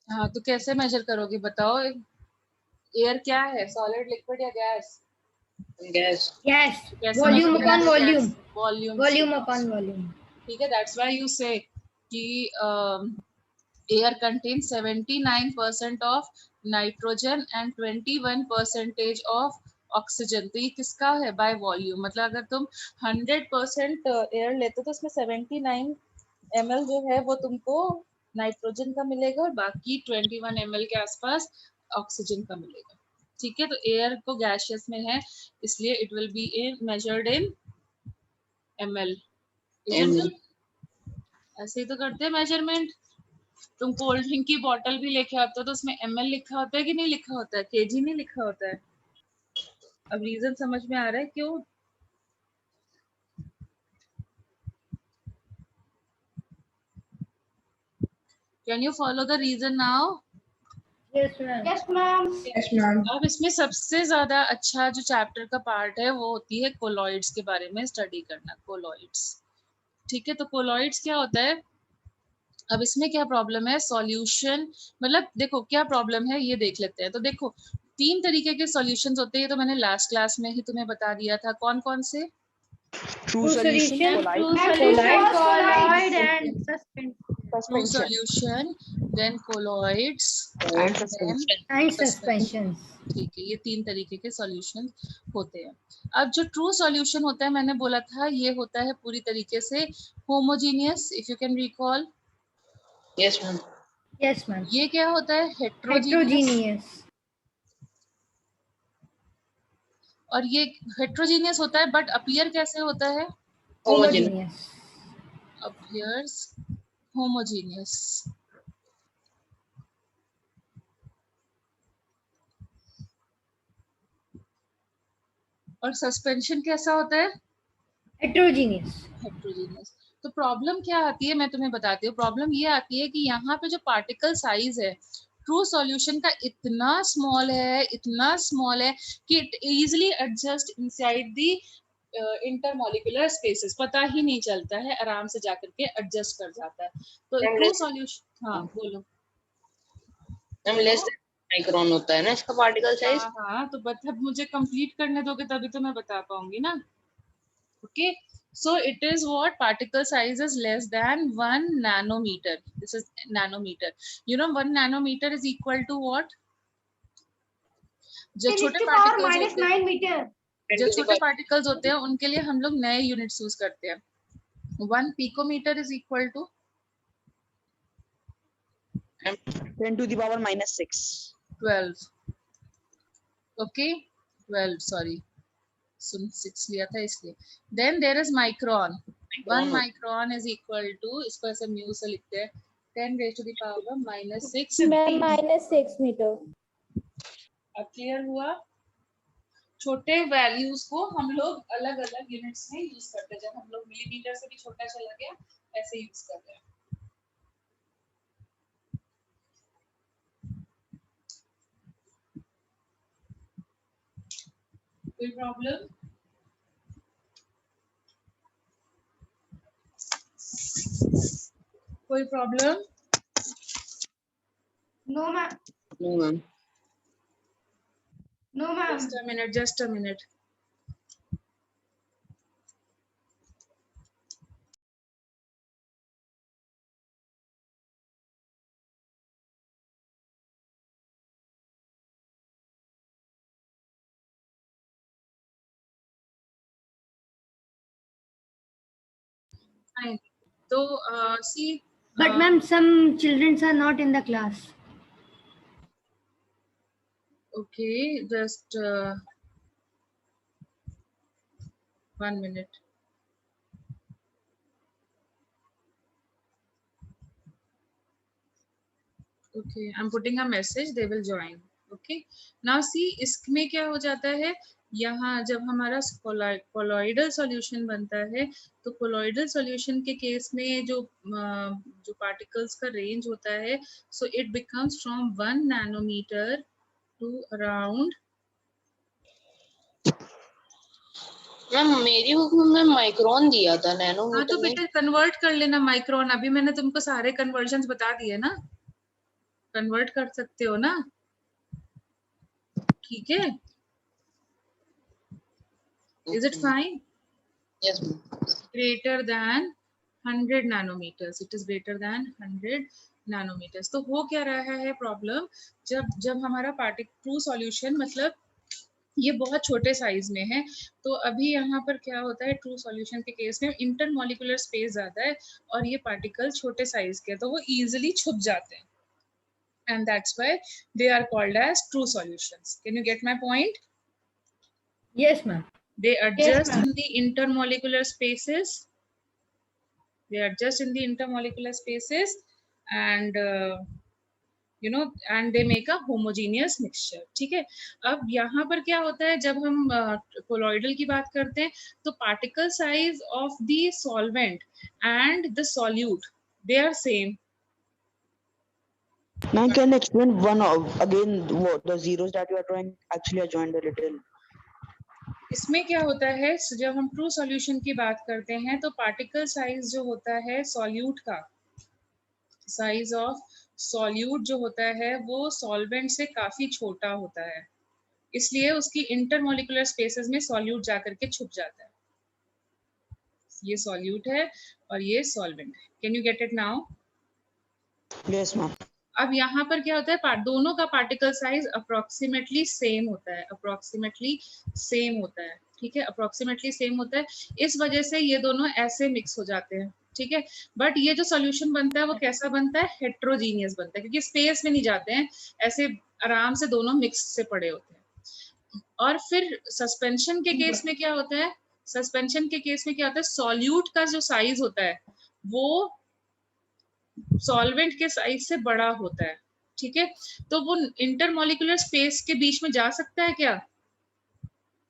हाँ, तो कैसे मेजर करोगे बताओ? एयर क्या है, सॉलिड, लिक्विड या गैस? Gas Yes. कैसे Volume measure upon करेंगे? volume. Volume. Volume upon volume. ठीक है, दैट्स व्हाई यू से कि air contains 79% of nitrogen and 21% of oxygen. तो ये किसका है? By volume. मतलब अगर तुम 100% एयर लेते हो तो उसमें 79 ml जो है वो तुमको नाइट्रोजन का मिलेगा और बाकी 21 ml के आसपास ऑक्सीजन का मिलेगा. ठीक है, तो एयर को गैसियस में है इसलिए it will be measured in ml. ml. ऐसे ही तो करते हैं मेजरमेंट. तुम कोल्ड ड्रिंक की बोतल भी लेके आते हो तो उसमें ml लिखा होता है कि नहीं लिखा होता है? केजी नहीं लिखा होता है. अब रीजन समझ में आ रहा है क्यों? Can you follow the reason now? Yes, ma'am. Yes, ma'am. Yes, ma'am. अब इसमें सबसे ज्यादा अच्छा जो चैप्टर का पार्ट है वो होती है कोलॉइड्स के बारे में स्टडी करना. कोलॉइड्स. ठीक है, तो कोलॉइड्स क्या होता है? अब इसमें क्या प्रॉब्लम है? सॉल्यूशन, मतलब देखो क्या प्रॉब्लम है ये देख लेते हैं. तो देखो 3 तरीके के सॉल्यूशंस होते हैं, ये तो मैंने लास्ट क्लास में ही तुम्हें बता दिया था. कौन कौन से? True solution, collide, Colloid and suspension. True suspension, solution, then colloids and then suspension. And suspensions. ठीक है, ये 3 तरीके के सॉल्यूशन होते हैं. अब जो ट्रू सॉल्यूशन होता है मैंने बोला था ये होता है पूरी तरीके से homogeneous. If you can recall, yes ma'am. Yes, ma'am. ये क्या होता है? हेट्रोजीनियस. Heterogeneous. और ये हेट्रोजीनियस होता है बट अपीयर कैसे होता है? होमोजेनियस. Homogeneous. Appears homogeneous. और सस्पेंशन कैसा होता है? Heterogeneous. हेट्रोजीनियस. तो प्रॉब्लम क्या आती है मैं तुम्हें बताती हूँ. प्रॉब्लम ये आती है कि यहाँ पे जो पार्टिकल साइज है ट्रू सॉल्यूशन का इतना स्मॉल है कि it easily adjust inside the intermolecular spaces. पता ही नहीं चलता है, आराम से जाकर के एडजस्ट कर जाता है. तो ट्रू सॉल्यूशन, हाँ बोलो. मैम लेस देन माइक्रोन होता है ना इसका पार्टिकल साइज. हाँ, तो मतलब मुझे कंप्लीट करने दोगे तभी तो मैं बता पाऊंगी ना. Okay, so it is what? Particle size is less than 1 nanometer. This is nanometer. You know 1 nanometer is equal to what? जो 10 छोटे to power particles minus होते हैं, 9 meter. जो छोटे particles होते हैं उनके लिए हम लोग नए units यूज करते हैं. 1 picometer is equal to 10 to the power minus 6. 12. Okay, 12. Sorry, सुन 6 लिया था इसलिए. Then there is micron. 1 micron is equal to, इसको ऐसे म्यू से लिखते हैं, 10 raised to the power minus 6. -6 meter. अब क्लियर हुआ? छोटे वैल्यूज को हम लोग अलग अलग यूनिट्स में यूज करते हैं. जब हम लोग मिलीमीटर से भी छोटा चला गया ऐसे यूज कर रहे हैं. कोई प्रॉब्लम? कोई problem? No, ma'am. No ma'am. No, ma'am. Just a minute. Fine. So, see. But ma'am, some children are not in the class. Okay, just 1 minute. Okay, I'm putting a message, they will join. Okay, now see इसमें क्या हो जाता है, यहाँ जब हमारा कोलॉइडल सॉल्यूशन बनता है तो कोलॉइडल सॉल्यूशन के केस में जो पार्टिकल्स का रेंज होता है, so it becomes from 1 nanometer to around, ma'am मेरी बुक में मैम माइक्रोन दिया था, हाँ तो नैनोमीटर नहीं। बेटा कन्वर्ट कर लेना माइक्रोन, अभी मैंने तुमको सारे कन्वर्जन बता दिए ना, कन्वर्ट कर सकते हो ना, ठीक है, is it fine? Yes ma'am. greater than 100 nanometers, it is greater than 100 nanometers. तो हो क्या रहा है प्रॉब्लम, जब हमारा ट्रू सॉल्यूशन मतलब ये बहुत छोटे साइज में है, तो अभी यहाँ पर क्या होता है ट्रू सॉल्यूशन के केस में इंटरमॉलिक्यूलर स्पेस ज्यादा है और ये पार्टिकल छोटे साइज के, तो वो इजिली छुप जाते हैं, and that's why they are called as true solutions. Can you get my point? Yes, ma'am. They adjust ma'am. in the intermolecular spaces. They are just in the intermolecular spaces, and and they make a homogeneous mixture. ठीक है, अब यहाँ पर क्या होता है, जब हम कोलॉइडल की बात करते हैं तो particle size of the solvent and the solute they are same. Now can you explain again what the zeros that you are drawing? Actually, I joined a little. इसमें क्या होता है, जब हम ट्रू सॉल्यूशन की बात करते हैं तो पार्टिकल साइज जो होता है सॉल्यूट का, साइज ऑफ सॉल्यूट जो होता है वो सॉल्वेंट से काफी छोटा होता है, इसलिए उसकी इंटरमॉलिक्यूलर स्पेसेस में सॉल्यूट जाकर के छुप जाता है. ये सॉल्यूट है और ये सॉल्वेंट है. Can you get it now? Yes, ma'am. अब यहाँ पर क्या होता है, दोनों का पार्टिकल साइज अप्रोक्सीमेटली सेम होता है, अप्रोक्सीमेटली सेम होता है, ठीक है, अप्रोक्सीमेटली सेम होता है, इस वजह से ये दोनों ऐसे मिक्स हो जाते हैं, ठीक है. बट ये जो सॉल्यूशन बनता है वो कैसा बनता है, हेट्रोजीनियस बनता है, क्योंकि स्पेस में नहीं जाते हैं, ऐसे आराम से दोनों मिक्स से पड़े होते हैं. और फिर सस्पेंशन के केस में क्या होता है, सस्पेंशन के केस में क्या होता है, सॉल्यूट का जो साइज होता है वो सॉल्वेंट के साइज से बड़ा होता है, ठीक है, तो वो इंटरमॉलिक्यूलर स्पेस के बीच में जा सकता है क्या?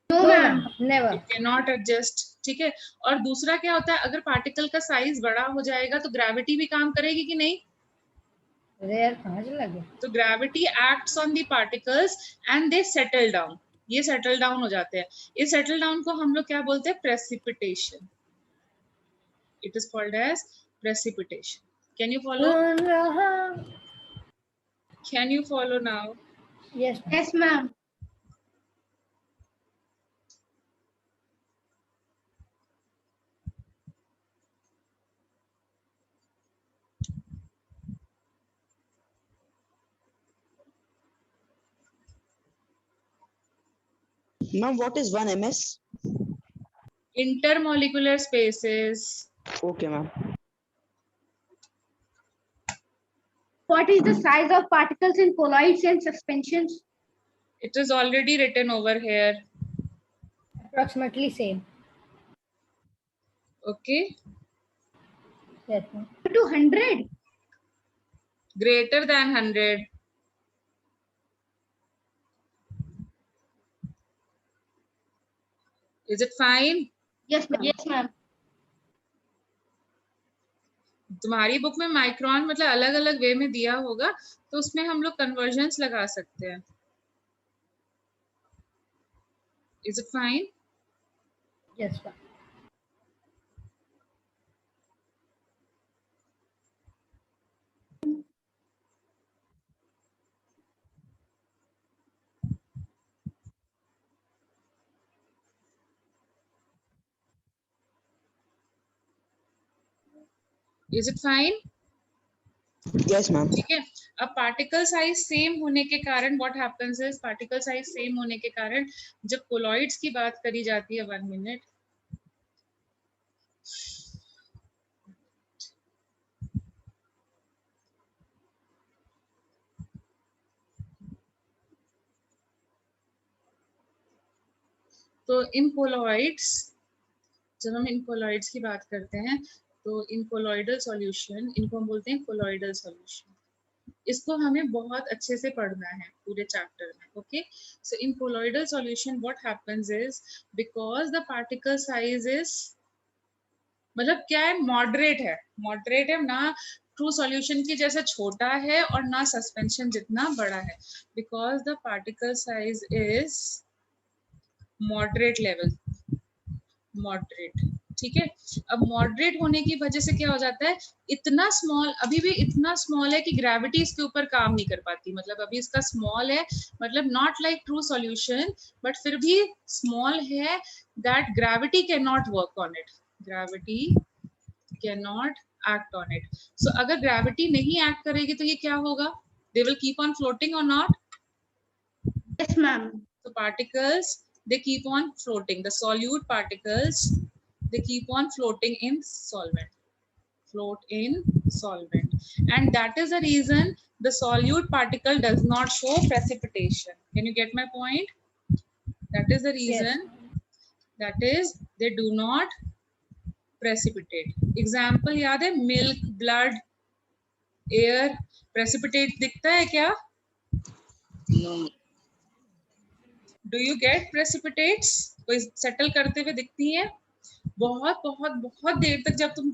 No, No, ma'am. ma'am. Never. It can not adjust, ठीक है. और दूसरा क्या होता है, अगर पार्टिकल का साइज बड़ा हो जाएगा तो ग्रेविटी भी काम करेगी कि नहीं? Rare कहाँ चला गया? तो gravity acts on the particles and they settle down, ये सेटल डाउन हो जाते हैं. इस सेटल डाउन को हम लोग क्या बोलते हैं, precipitation. It is called as precipitation. Can you follow? Can you follow now? Yes, ma'am. Yes, ma'am. Ma'am, what is 1 ms? Intermolecular spaces. Okay, ma'am. What is the size of particles in colloids and suspensions? It is already written over here. Approximately same. Okay. Yes, ma'am. To 100. Greater than 100. Is it fine? Yes, ma'am. Yes, ma'am. तुम्हारी बुक में माइक्रोन मतलब अलग अलग वे में दिया होगा, तो उसमें हम लोग कन्वर्जन्स लगा सकते हैं. Is it fine? Yes, ma'am. Is it fine? Yes, ma'am. ठीक है. अब पार्टिकल साइज सेम होने के कारण what happens is, particle size same होने के कारण जब कोलॉइड्स की बात करी जाती है, 1 मिनट, तो इन कोलॉइड्स, जब हम इन कोलॉइड्स की बात करते हैं तो इन कोलॉइडल सॉल्यूशन, इनको हम बोलते हैं कोलॉइडल सॉल्यूशन। इसको हमें बहुत अच्छे से पढ़ना है पूरे चैप्टर में। Okay, so in colloidal solution what happens is, because the particle size is, मतलब क्या है, मॉडरेट है। मॉडरेट है ना, ट्रू सॉल्यूशन की जैसे छोटा है और ना सस्पेंशन जितना बड़ा है, because the particle size is moderate level, moderate. ठीक है, अब मॉडरेट होने की वजह से क्या हो जाता है, इतना स्मॉल, अभी भी इतना स्मॉल है कि ग्रेविटी इसके ऊपर काम नहीं कर पाती। मतलब अभी इसका स्मॉल है, मतलब not like true solution, but फिर भी स्मॉल है, that gravity can not work on it, gravity can not act on it. So अगर ग्रेविटी नहीं एक्ट करेगी तो ये क्या होगा, they will keep on floating और not. Yes, ma'am. So particles, they keep on floating. The solute particles, they keep on floating in solvent. Float in solvent. And that is the reason the solute particle does not show precipitation. Can you get my point? That is the reason. That is, they do not precipitate. Example याद है, milk, blood, air, precipitate दिखता है क्या? No. Do you get precipitates, कोई सेटल करते हुए दिखती है? बहुत बहुत बहुत देर तक जब तुम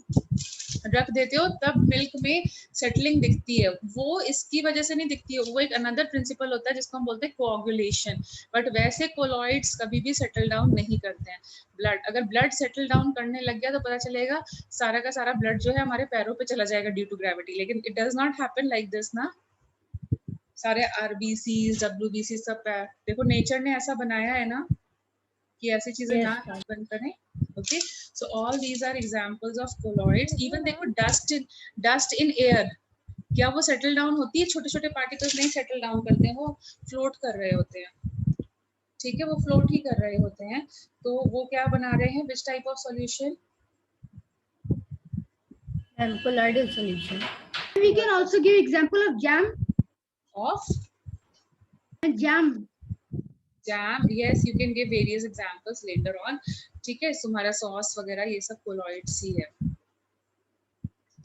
रख देते हो तब मिल्क में सेटलिंग दिखती है। वो इसकी वजह से नहीं दिखती है, वो एक अनदर प्रिंसिपल होता है जिसको हम बोलते हैं कोआगुलेशन। बट वैसे कोलॉइड्स कभी भी सेटल डाउन नहीं करते हैं। ब्लड, अगर ब्लड सेटल डाउन करने लग गया तो पता चलेगा सारा का सारा ब्लड जो है हमारे पैरों पे चला जाएगा ड्यू टू ग्रेविटी, लेकिन it does not happen like this ना। सारे आरबीसी, डब्ल्यूबीसी सब देखो नेचर ने ऐसा बनाया है ना कि ऐसी चीजें Yes, ना ma'am. हैपन करें। Okay, so all these are examples of colloids. Even देखो डस्ट इन एयर, क्या वो सेटल डाउन होती है? छोटे छोटे पार्टिकल्स नहीं सेटल डाउन करते हैं, वो फ्लोट कर रहे होते हैं। ठीक है, वो फ्लोट ही कर रहे होते हैं। तो वो क्या बना रहे हैं, which type of solution? And colloidal solution. We can also give example of jam of and jam. jam. Yes, you can give various examples later on. ठीक है, तुम्हारा सॉस वगैरह ये सब कोलॉइड्स ही है।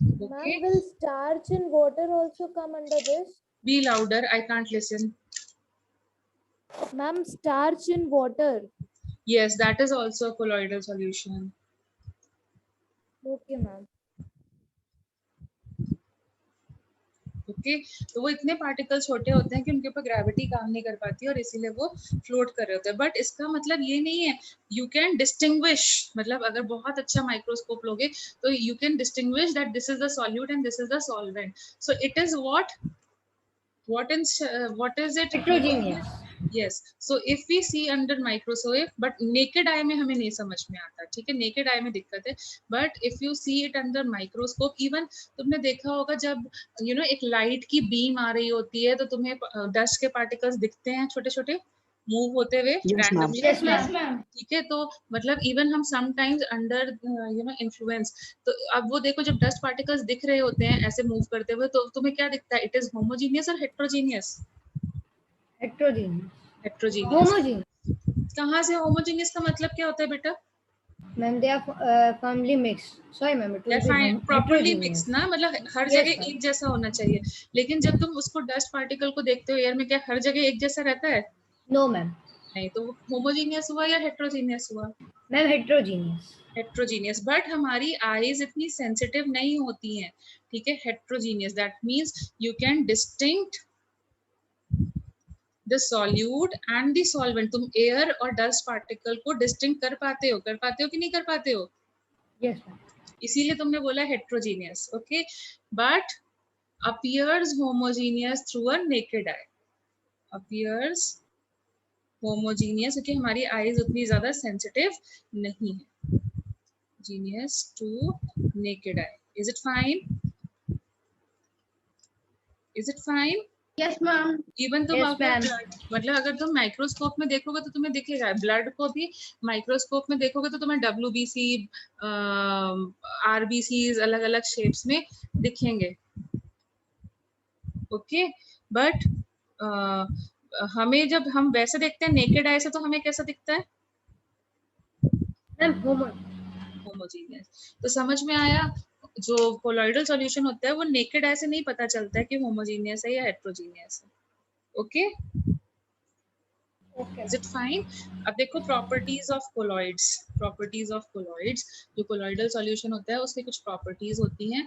Okay, Ma'am, will starch in water also come under this? be louder, I can't listen. Ma'am, starch in water. Yes, that is also a colloidal solution. Okay, ma'am. Okay, तो वो इतने पार्टिकल छोटे होते हैं कि उनके ऊपर ग्रेविटी काम नहीं कर पाती और इसीलिए वो फ्लोट कर रहे होते हैं। बट इसका मतलब ये नहीं है, यू कैन डिस्टिंग्विश, मतलब अगर बहुत अच्छा माइक्रोस्कोप लोगे तो you can distinguish that this is the solute and this is the solvent. So it is what is it? Heterogeneous. Yes, so if we see under microscope, but naked eye में हमें नहीं समझ में आता, ठीक है, naked eye में दिक्कत है, but if you see it under microscope, even तुमने देखा होगा जब you know एक लाइट की बीम आ रही होती है तो तुम्हें डस्ट के पार्टिकल्स दिखते हैं छोटे छोटे मूव होते हुए randomly। Yes, ma'am. ठीक है, तो मतलब इवन हम sometimes under you know influence, तो अब वो देखो जब डस्ट पार्टिकल्स दिख रहे होते हैं ऐसे मूव करते हुए तो तुम्हें क्या दिखता है, इट इज होमोजीनियस और हेट्रोजीनियस? Heterogeneous. हेट्रोजीनियस। Homogeneous. कहाँ से होमोजीनियस का मतलब क्या होता है बेटा? Ma'am, they are firmly mixed. Sorry, ma'am. It will be properly heterogeneous. Mix ना, मतलब हर Yes, जगह ma'am. एक जैसा होना चाहिए। लेकिन जब तुम उसको डस्ट पार्टिकल को देखते हो एयर में, क्या हर जगह एक जैसा रहता है? No, ma'am. नहीं, तो होमोजीनियस हुआ या हेट्रोजीनियस हुआ? Ma'am, heterogeneous. हेट्रोजीनियस। बट हमारी आईज इतनी सेंसिटिव नहीं होती हैं, ठीक है, heterogeneous. That means you can distinct the solute and the solvent. तुम एयर और डस्ट पार्टिकल को डिस्टिंक्ट कर पाते हो कि नहीं कर पाते हो? Yes, ma'am. इसीलिए तुमने बोला heterogeneous. Okay, but appears homogeneous through a naked eye, appears homogeneous क्योंकि हमारी आईज उतनी ज्यादा सेंसिटिव नहीं है। Homogeneous to naked eye. Is it fine? Is it fine? Yes, ma'am. Even तुम Yes, अगर ma'am. मतलब अगर तुम माइक्रोस्कोप में देखोगे तो तुम्हें दिखेगा, ब्लड को भी माइक्रोस्कोप में देखोगे तो तुम्हें WBC, RBCs अलग अलग शेप्स में दिखेंगे। ओके, बट हमें जब हम वैसे देखते हैं नेकेड आई से तो हमें कैसा दिखता है? Ma'am, homogeneous. तो समझ में आया, जो कोलॉइडल सॉल्यूशन होता है वो नेकेड ऐसे नहीं पता चलता है कि होमोजीनियस है या हेट्रोजीनियस है। Okay, okay. Is it fine? अब देखो properties of colloids. Properties of colloids, जो कोलॉइडल सॉल्यूशन होता है उसकी कुछ प्रॉपर्टीज होती हैं।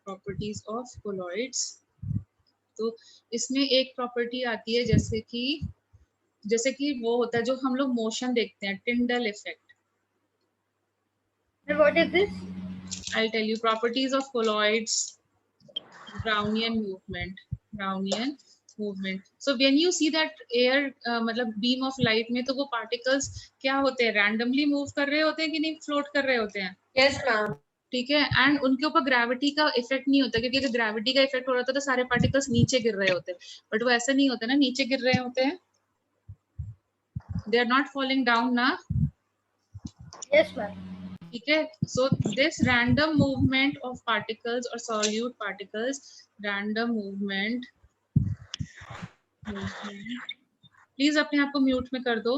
प्रॉपर्टीज ऑफ कोलॉइड्स, तो इसमें एक प्रॉपर्टी आती है जैसे कि वो होता है जो हम लोग मोशन देखते हैं, Tyndall effect. And what is this? I'll tell you properties of colloids. Brownian movement. So when you see that air मतलब beam of light में, तो वो particles क्या होते हैं, randomly move कर रहे होते हैं कि नहीं, float कर रहे होते हैं? Yes, ma'am. ठीक है, एंड उनके ऊपर ग्रेविटी का इफेक्ट नहीं होता, क्योंकि अगर ग्रेविटी का इफेक्ट हो रहा था तो सारे पार्टिकल्स नीचे गिर रहे होते, बट वो ऐसा नहीं होता ना, नीचे गिर रहे होते हैं, they are not falling down ना। Yes, ma'am. ठीक है, so this random movement of particles और solute particles, random movement, please अपने आप को म्यूट में कर दो,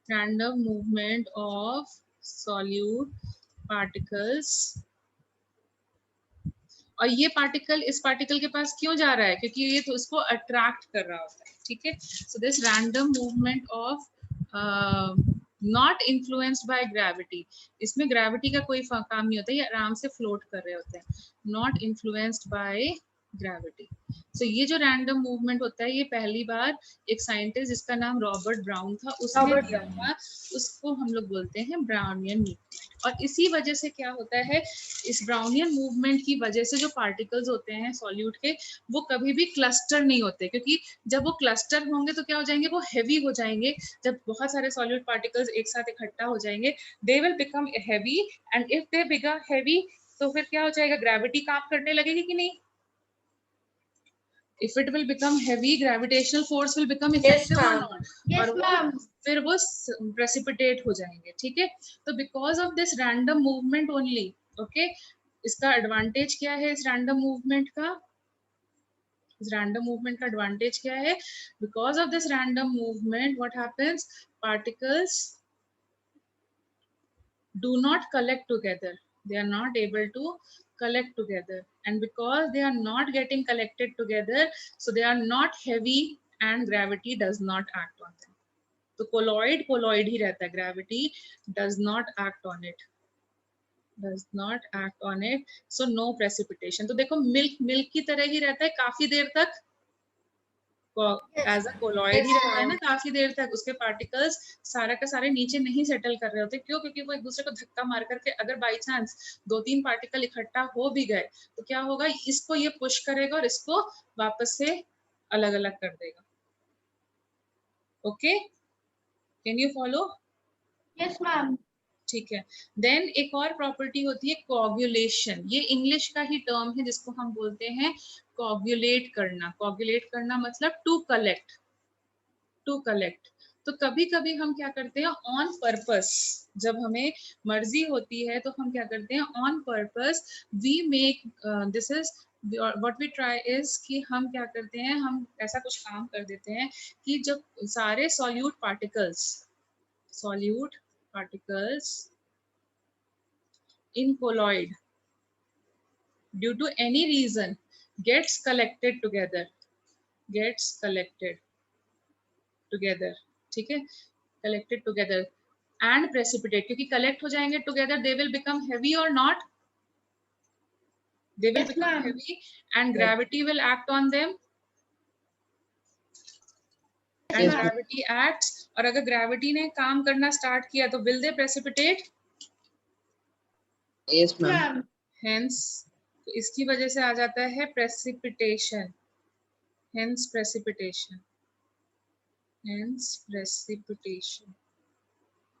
random movement of solute particles. और ये पार्टिकल इस पार्टिकल के पास क्यों जा रहा है, क्योंकि ये तो उसको अट्रैक्ट कर रहा होता है। ठीक है, so this random movement of not influenced by gravity, इसमें ग्रेविटी का कोई काम नहीं होता, ये आराम से फ्लोट कर रहे होते हैं, नॉट इन्फ्लुएंस्ड बाय ग्रेविटी। सो ये जो रैंडम मूवमेंट होता है, ये पहली बार एक साइंटिस्ट जिसका नाम रॉबर्ट ब्राउन था उसने दिया था, उसको हम लोग बोलते हैं ब्राउनियन मूवमेंट। और इसी वजह से क्या होता है, इस ब्राउनियन मूवमेंट की वजह से जो पार्टिकल्स होते हैं सॉल्यूट के, वो कभी भी क्लस्टर नहीं होते, क्योंकि जब वो क्लस्टर होंगे तो क्या हो जाएंगे, वो हेवी हो जाएंगे। जब बहुत सारे सॉल्यूट पार्टिकल्स एक साथ इकट्ठा हो जाएंगे, they will become heavy, and if they become heavy तो फिर क्या हो जाएगा, ग्रेविटी काम करने लगेगी कि नहीं? If it will become heavy, gravitational force will become effective or not? Yes, ma'am. फिर वो precipitate हो जाएंगे। ठीक है, तो because of this random movement only, okay, इसका advantage क्या है, इस random movement का, इस random movement का advantage क्या है? Because of this random movement, what happens? Particles do not collect together. They are not able to collect together, and because they are not getting collected together, so they are not heavy and gravity does not act on them. तो colloid ही रहता है, gravity does not act on it, so no precipitation। तो देखो मिल्क की तरह ही रहता है काफी देर तक, एज अ कोलॉइड ही रहता है ना काफी देर तक, उसके पार्टिकल्स सारे के सारे नीचे नहीं सेटल कर रहे होते। क्यों? क्योंकि वो एक दूसरे को धक्का मार करके, अगर बाई चांस 2-3 पार्टिकल इकट्ठा हो भी गए तो क्या होगा, इसको ये पुश करेगा और इसको वापस से अलग अलग कर देगा। Okay, can you follow? Yes, ma'am. ठीक है, देन एक और प्रॉपर्टी होती है कोगुलेशन। ये इंग्लिश का ही टर्म है जिसको हम बोलते हैं कोगुलेट करना। कोगुलेट करना मतलब टू कलेक्ट, टू कलेक्ट। तो कभी कभी हम क्या करते हैं, ऑन पर्पस, जब हमें मर्जी होती है तो हम क्या करते हैं, on purpose we make this is what we try is, कि हम क्या करते हैं, हम ऐसा कुछ काम कर देते हैं कि जब सारे solute particles in colloid due to any reason gets collected together, ठीक है, collected together and precipitate, क्योंकि collect हो जाएंगे together, they will become heavy or not, they will become heavy and gravity will act on them, and gravity acts, और अगर gravity ने काम करना स्टार्ट किया तो will they precipitate? Yes, ma'am. Hence तो इसकी वजह से आ जाता है precipitation, hence precipitation।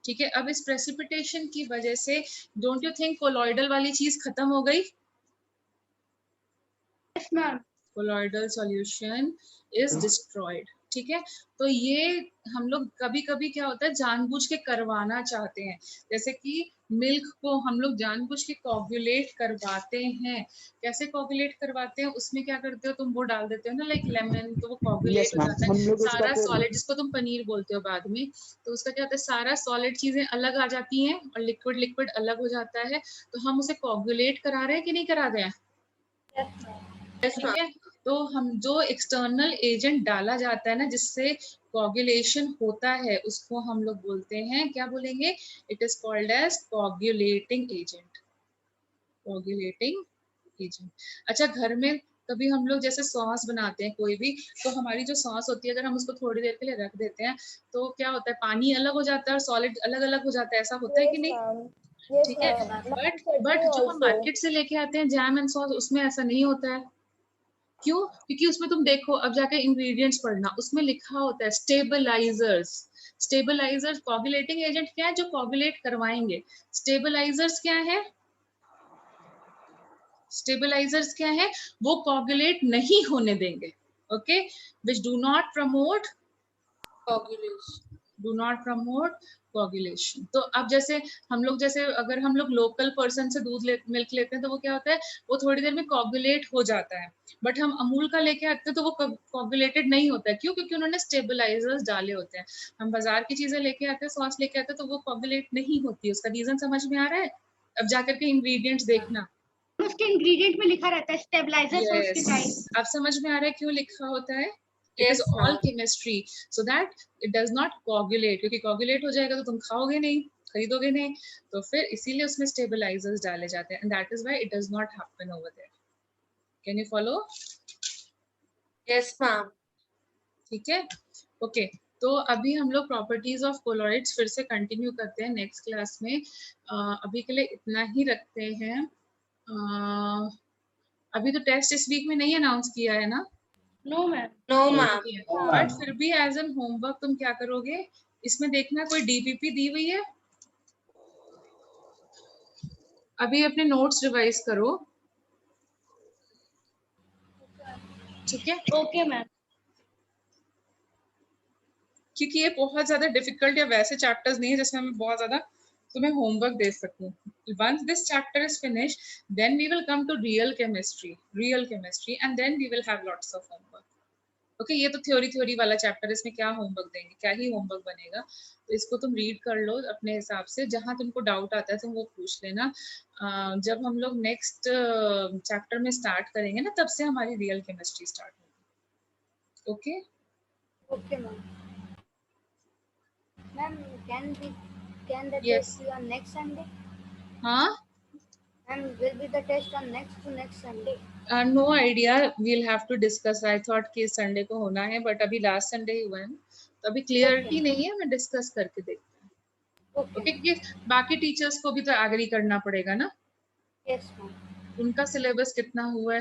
ठीक है, अब इस precipitation की वजह से don't you think colloidal वाली चीज खत्म हो गई? Yes, ma'am. Colloidal solution is destroyed। ठीक है, तो ये हम लोग कभी कभी क्या होता है, जानबूझ के करवाना चाहते हैं, जैसे कि मिल्क को हम लोग जानबूझ के कोगुलेट करवाते हैं। कैसे कोगुलेट करवाते हैं, उसमें क्या करते हो तुम, वो डाल देते हो ना लाइक लेमन, तो वो कोगुलेट Yes, हो ma'am. जाता हम है लोग उसका सारा फिर सॉलिड, जिसको तुम पनीर बोलते हो बाद में। तो उसका क्या होता है, सारा सॉलिड चीजें अलग आ जाती हैं और लिक्विड लिक्विड अलग हो जाता है। तो हम उसे कोगुलेट करा रहे हैं कि नहीं करा रहे हैं? Yes, ठीक ma'am. है। तो हम जो एक्सटर्नल एजेंट डाला जाता है ना, जिससे कोगुलेशन होता है, उसको हम लोग बोलते हैं, क्या बोलेंगे, it is called as coagulating agent. Coagulating agent. अच्छा, घर में कभी हम लोग जैसे सॉस बनाते हैं कोई भी, तो हमारी जो सॉस होती है अगर हम उसको थोड़ी देर के लिए रख देते हैं तो क्या होता है, पानी अलग हो जाता है और सॉलिड अलग अलग हो जाता है, ऐसा होता है कि Yes, नहीं? ma'am. Yes, ठीक है। ma'am. Ma'am, बट chutney जो हम also. मार्केट से लेके आते हैं जैम एंड सॉस, उसमें ऐसा नहीं होता है। क्यों? क्योंकि उसमें तुम देखो, अब जाके इंग्रेडिएंट्स पढ़ना, उसमें लिखा होता है स्टेबलाइजर्स। स्टेबलाइजर्स कोगुलेटिंग एजेंट क्या है, जो कोगुलेट करवाएंगे। स्टेबलाइजर्स क्या है? स्टेबलाइजर्स क्या है, वो कोगुलेट नहीं होने देंगे। Okay, which do not promote Coagulation. Do not promote coagulation. तो अब जैसे हम लोग, जैसे अगर हम लोग लोकल पर्सन से दूध मिल्क लेते हैं तो वो क्या होता है, वो थोड़ी देर में कोगुलेट हो जाता है। बट हम अमूल का लेके आते हैं तो वो कोगुलेटेड नहीं होता है। क्यों? क्योंकि उन्होंने स्टेबलाइजर्स डाले होते हैं। हम बाजार की चीजें लेके आते हैं, सॉस लेके आते हैं, तो वो कोगुलेट नहीं होती है। उसका रीजन समझ में आ रहा है? अब जाकर के इंग्रेडिएंट्स देखना। उसके इंग्रेडिएंट में लिखा रहता है स्टेबलाइजर और उसके टाइप। Yes. अब समझ में आ रहा है क्यों लिखा होता है? It Yes, is all ma'am. chemistry, so that it does not coagulate. क्योंकि coagulate हो जाएगा तो तुम खाओगे नहीं, खरीदोगे नहीं, तो फिर इसीलिए उसमें stabilizers डाले जाते हैं, and that is why it does not happen over there. Can you follow? Yes, ma'am. ठीक है, ओके। तो अभी हम लोग प्रॉपर्टीज ऑफ कोलॉइड्स फिर से कंटिन्यू करते हैं नेक्स्ट क्लास में। अभी के लिए इतना ही रखते हैं। अभी तो टेस्ट इस वीक में नहीं अनाउंस किया है ना? No ma'am. No, ma'am. But फिर भी एज एन होमवर्क तुम क्या करोगे, इसमें देखना कोई डीपीपी दी हुई है, अभी अपने नोट्स रिवाइज करो। ठीक है, ओके मैम। क्योंकि ये बहुत ज्यादा डिफिकल्ट या वैसे चैप्टर्स नहीं है जिसमें मैं बहुत ज्यादा तुम्हें होमवर्क दे सकूं। Once this chapter is finish, then we will come to real chemistry and then we will have lots of homework. Okay, ये तो थ्योरी वाला चैप्टर है, इसमें क्या होमवर्क देंगे, क्या ही होमवर्क बनेगा। तो इसको तुम रीड कर लो अपने हिसाब से, जहां तुमको डाउट आता है तुम वो पूछ लेना। जब हम लोग नेक्स्ट चैप्टर में स्टार्ट करेंगे ना, तब से हमारी रियल केमिस्ट्री स्टार्ट होगी। Okay, Okay, ma'am. Ma'am, can the Yes. test be on next Sunday? हाँ, Ma'am, will be the test on next Sunday? No idea, we'll have to discuss. I thought कि संडे को होना है, बट अभी लास्ट संडे ही हुआ है ना, तो अभी क्लियरिटी नहीं है, मैं डिस्कस करके देखते हैं। Okay. ओके, क्योंकि बाकी टीचर्स को भी तो एग्री करना पड़ेगा ना, Yes, ma'am. उनका सिलेबस कितना हुआ है।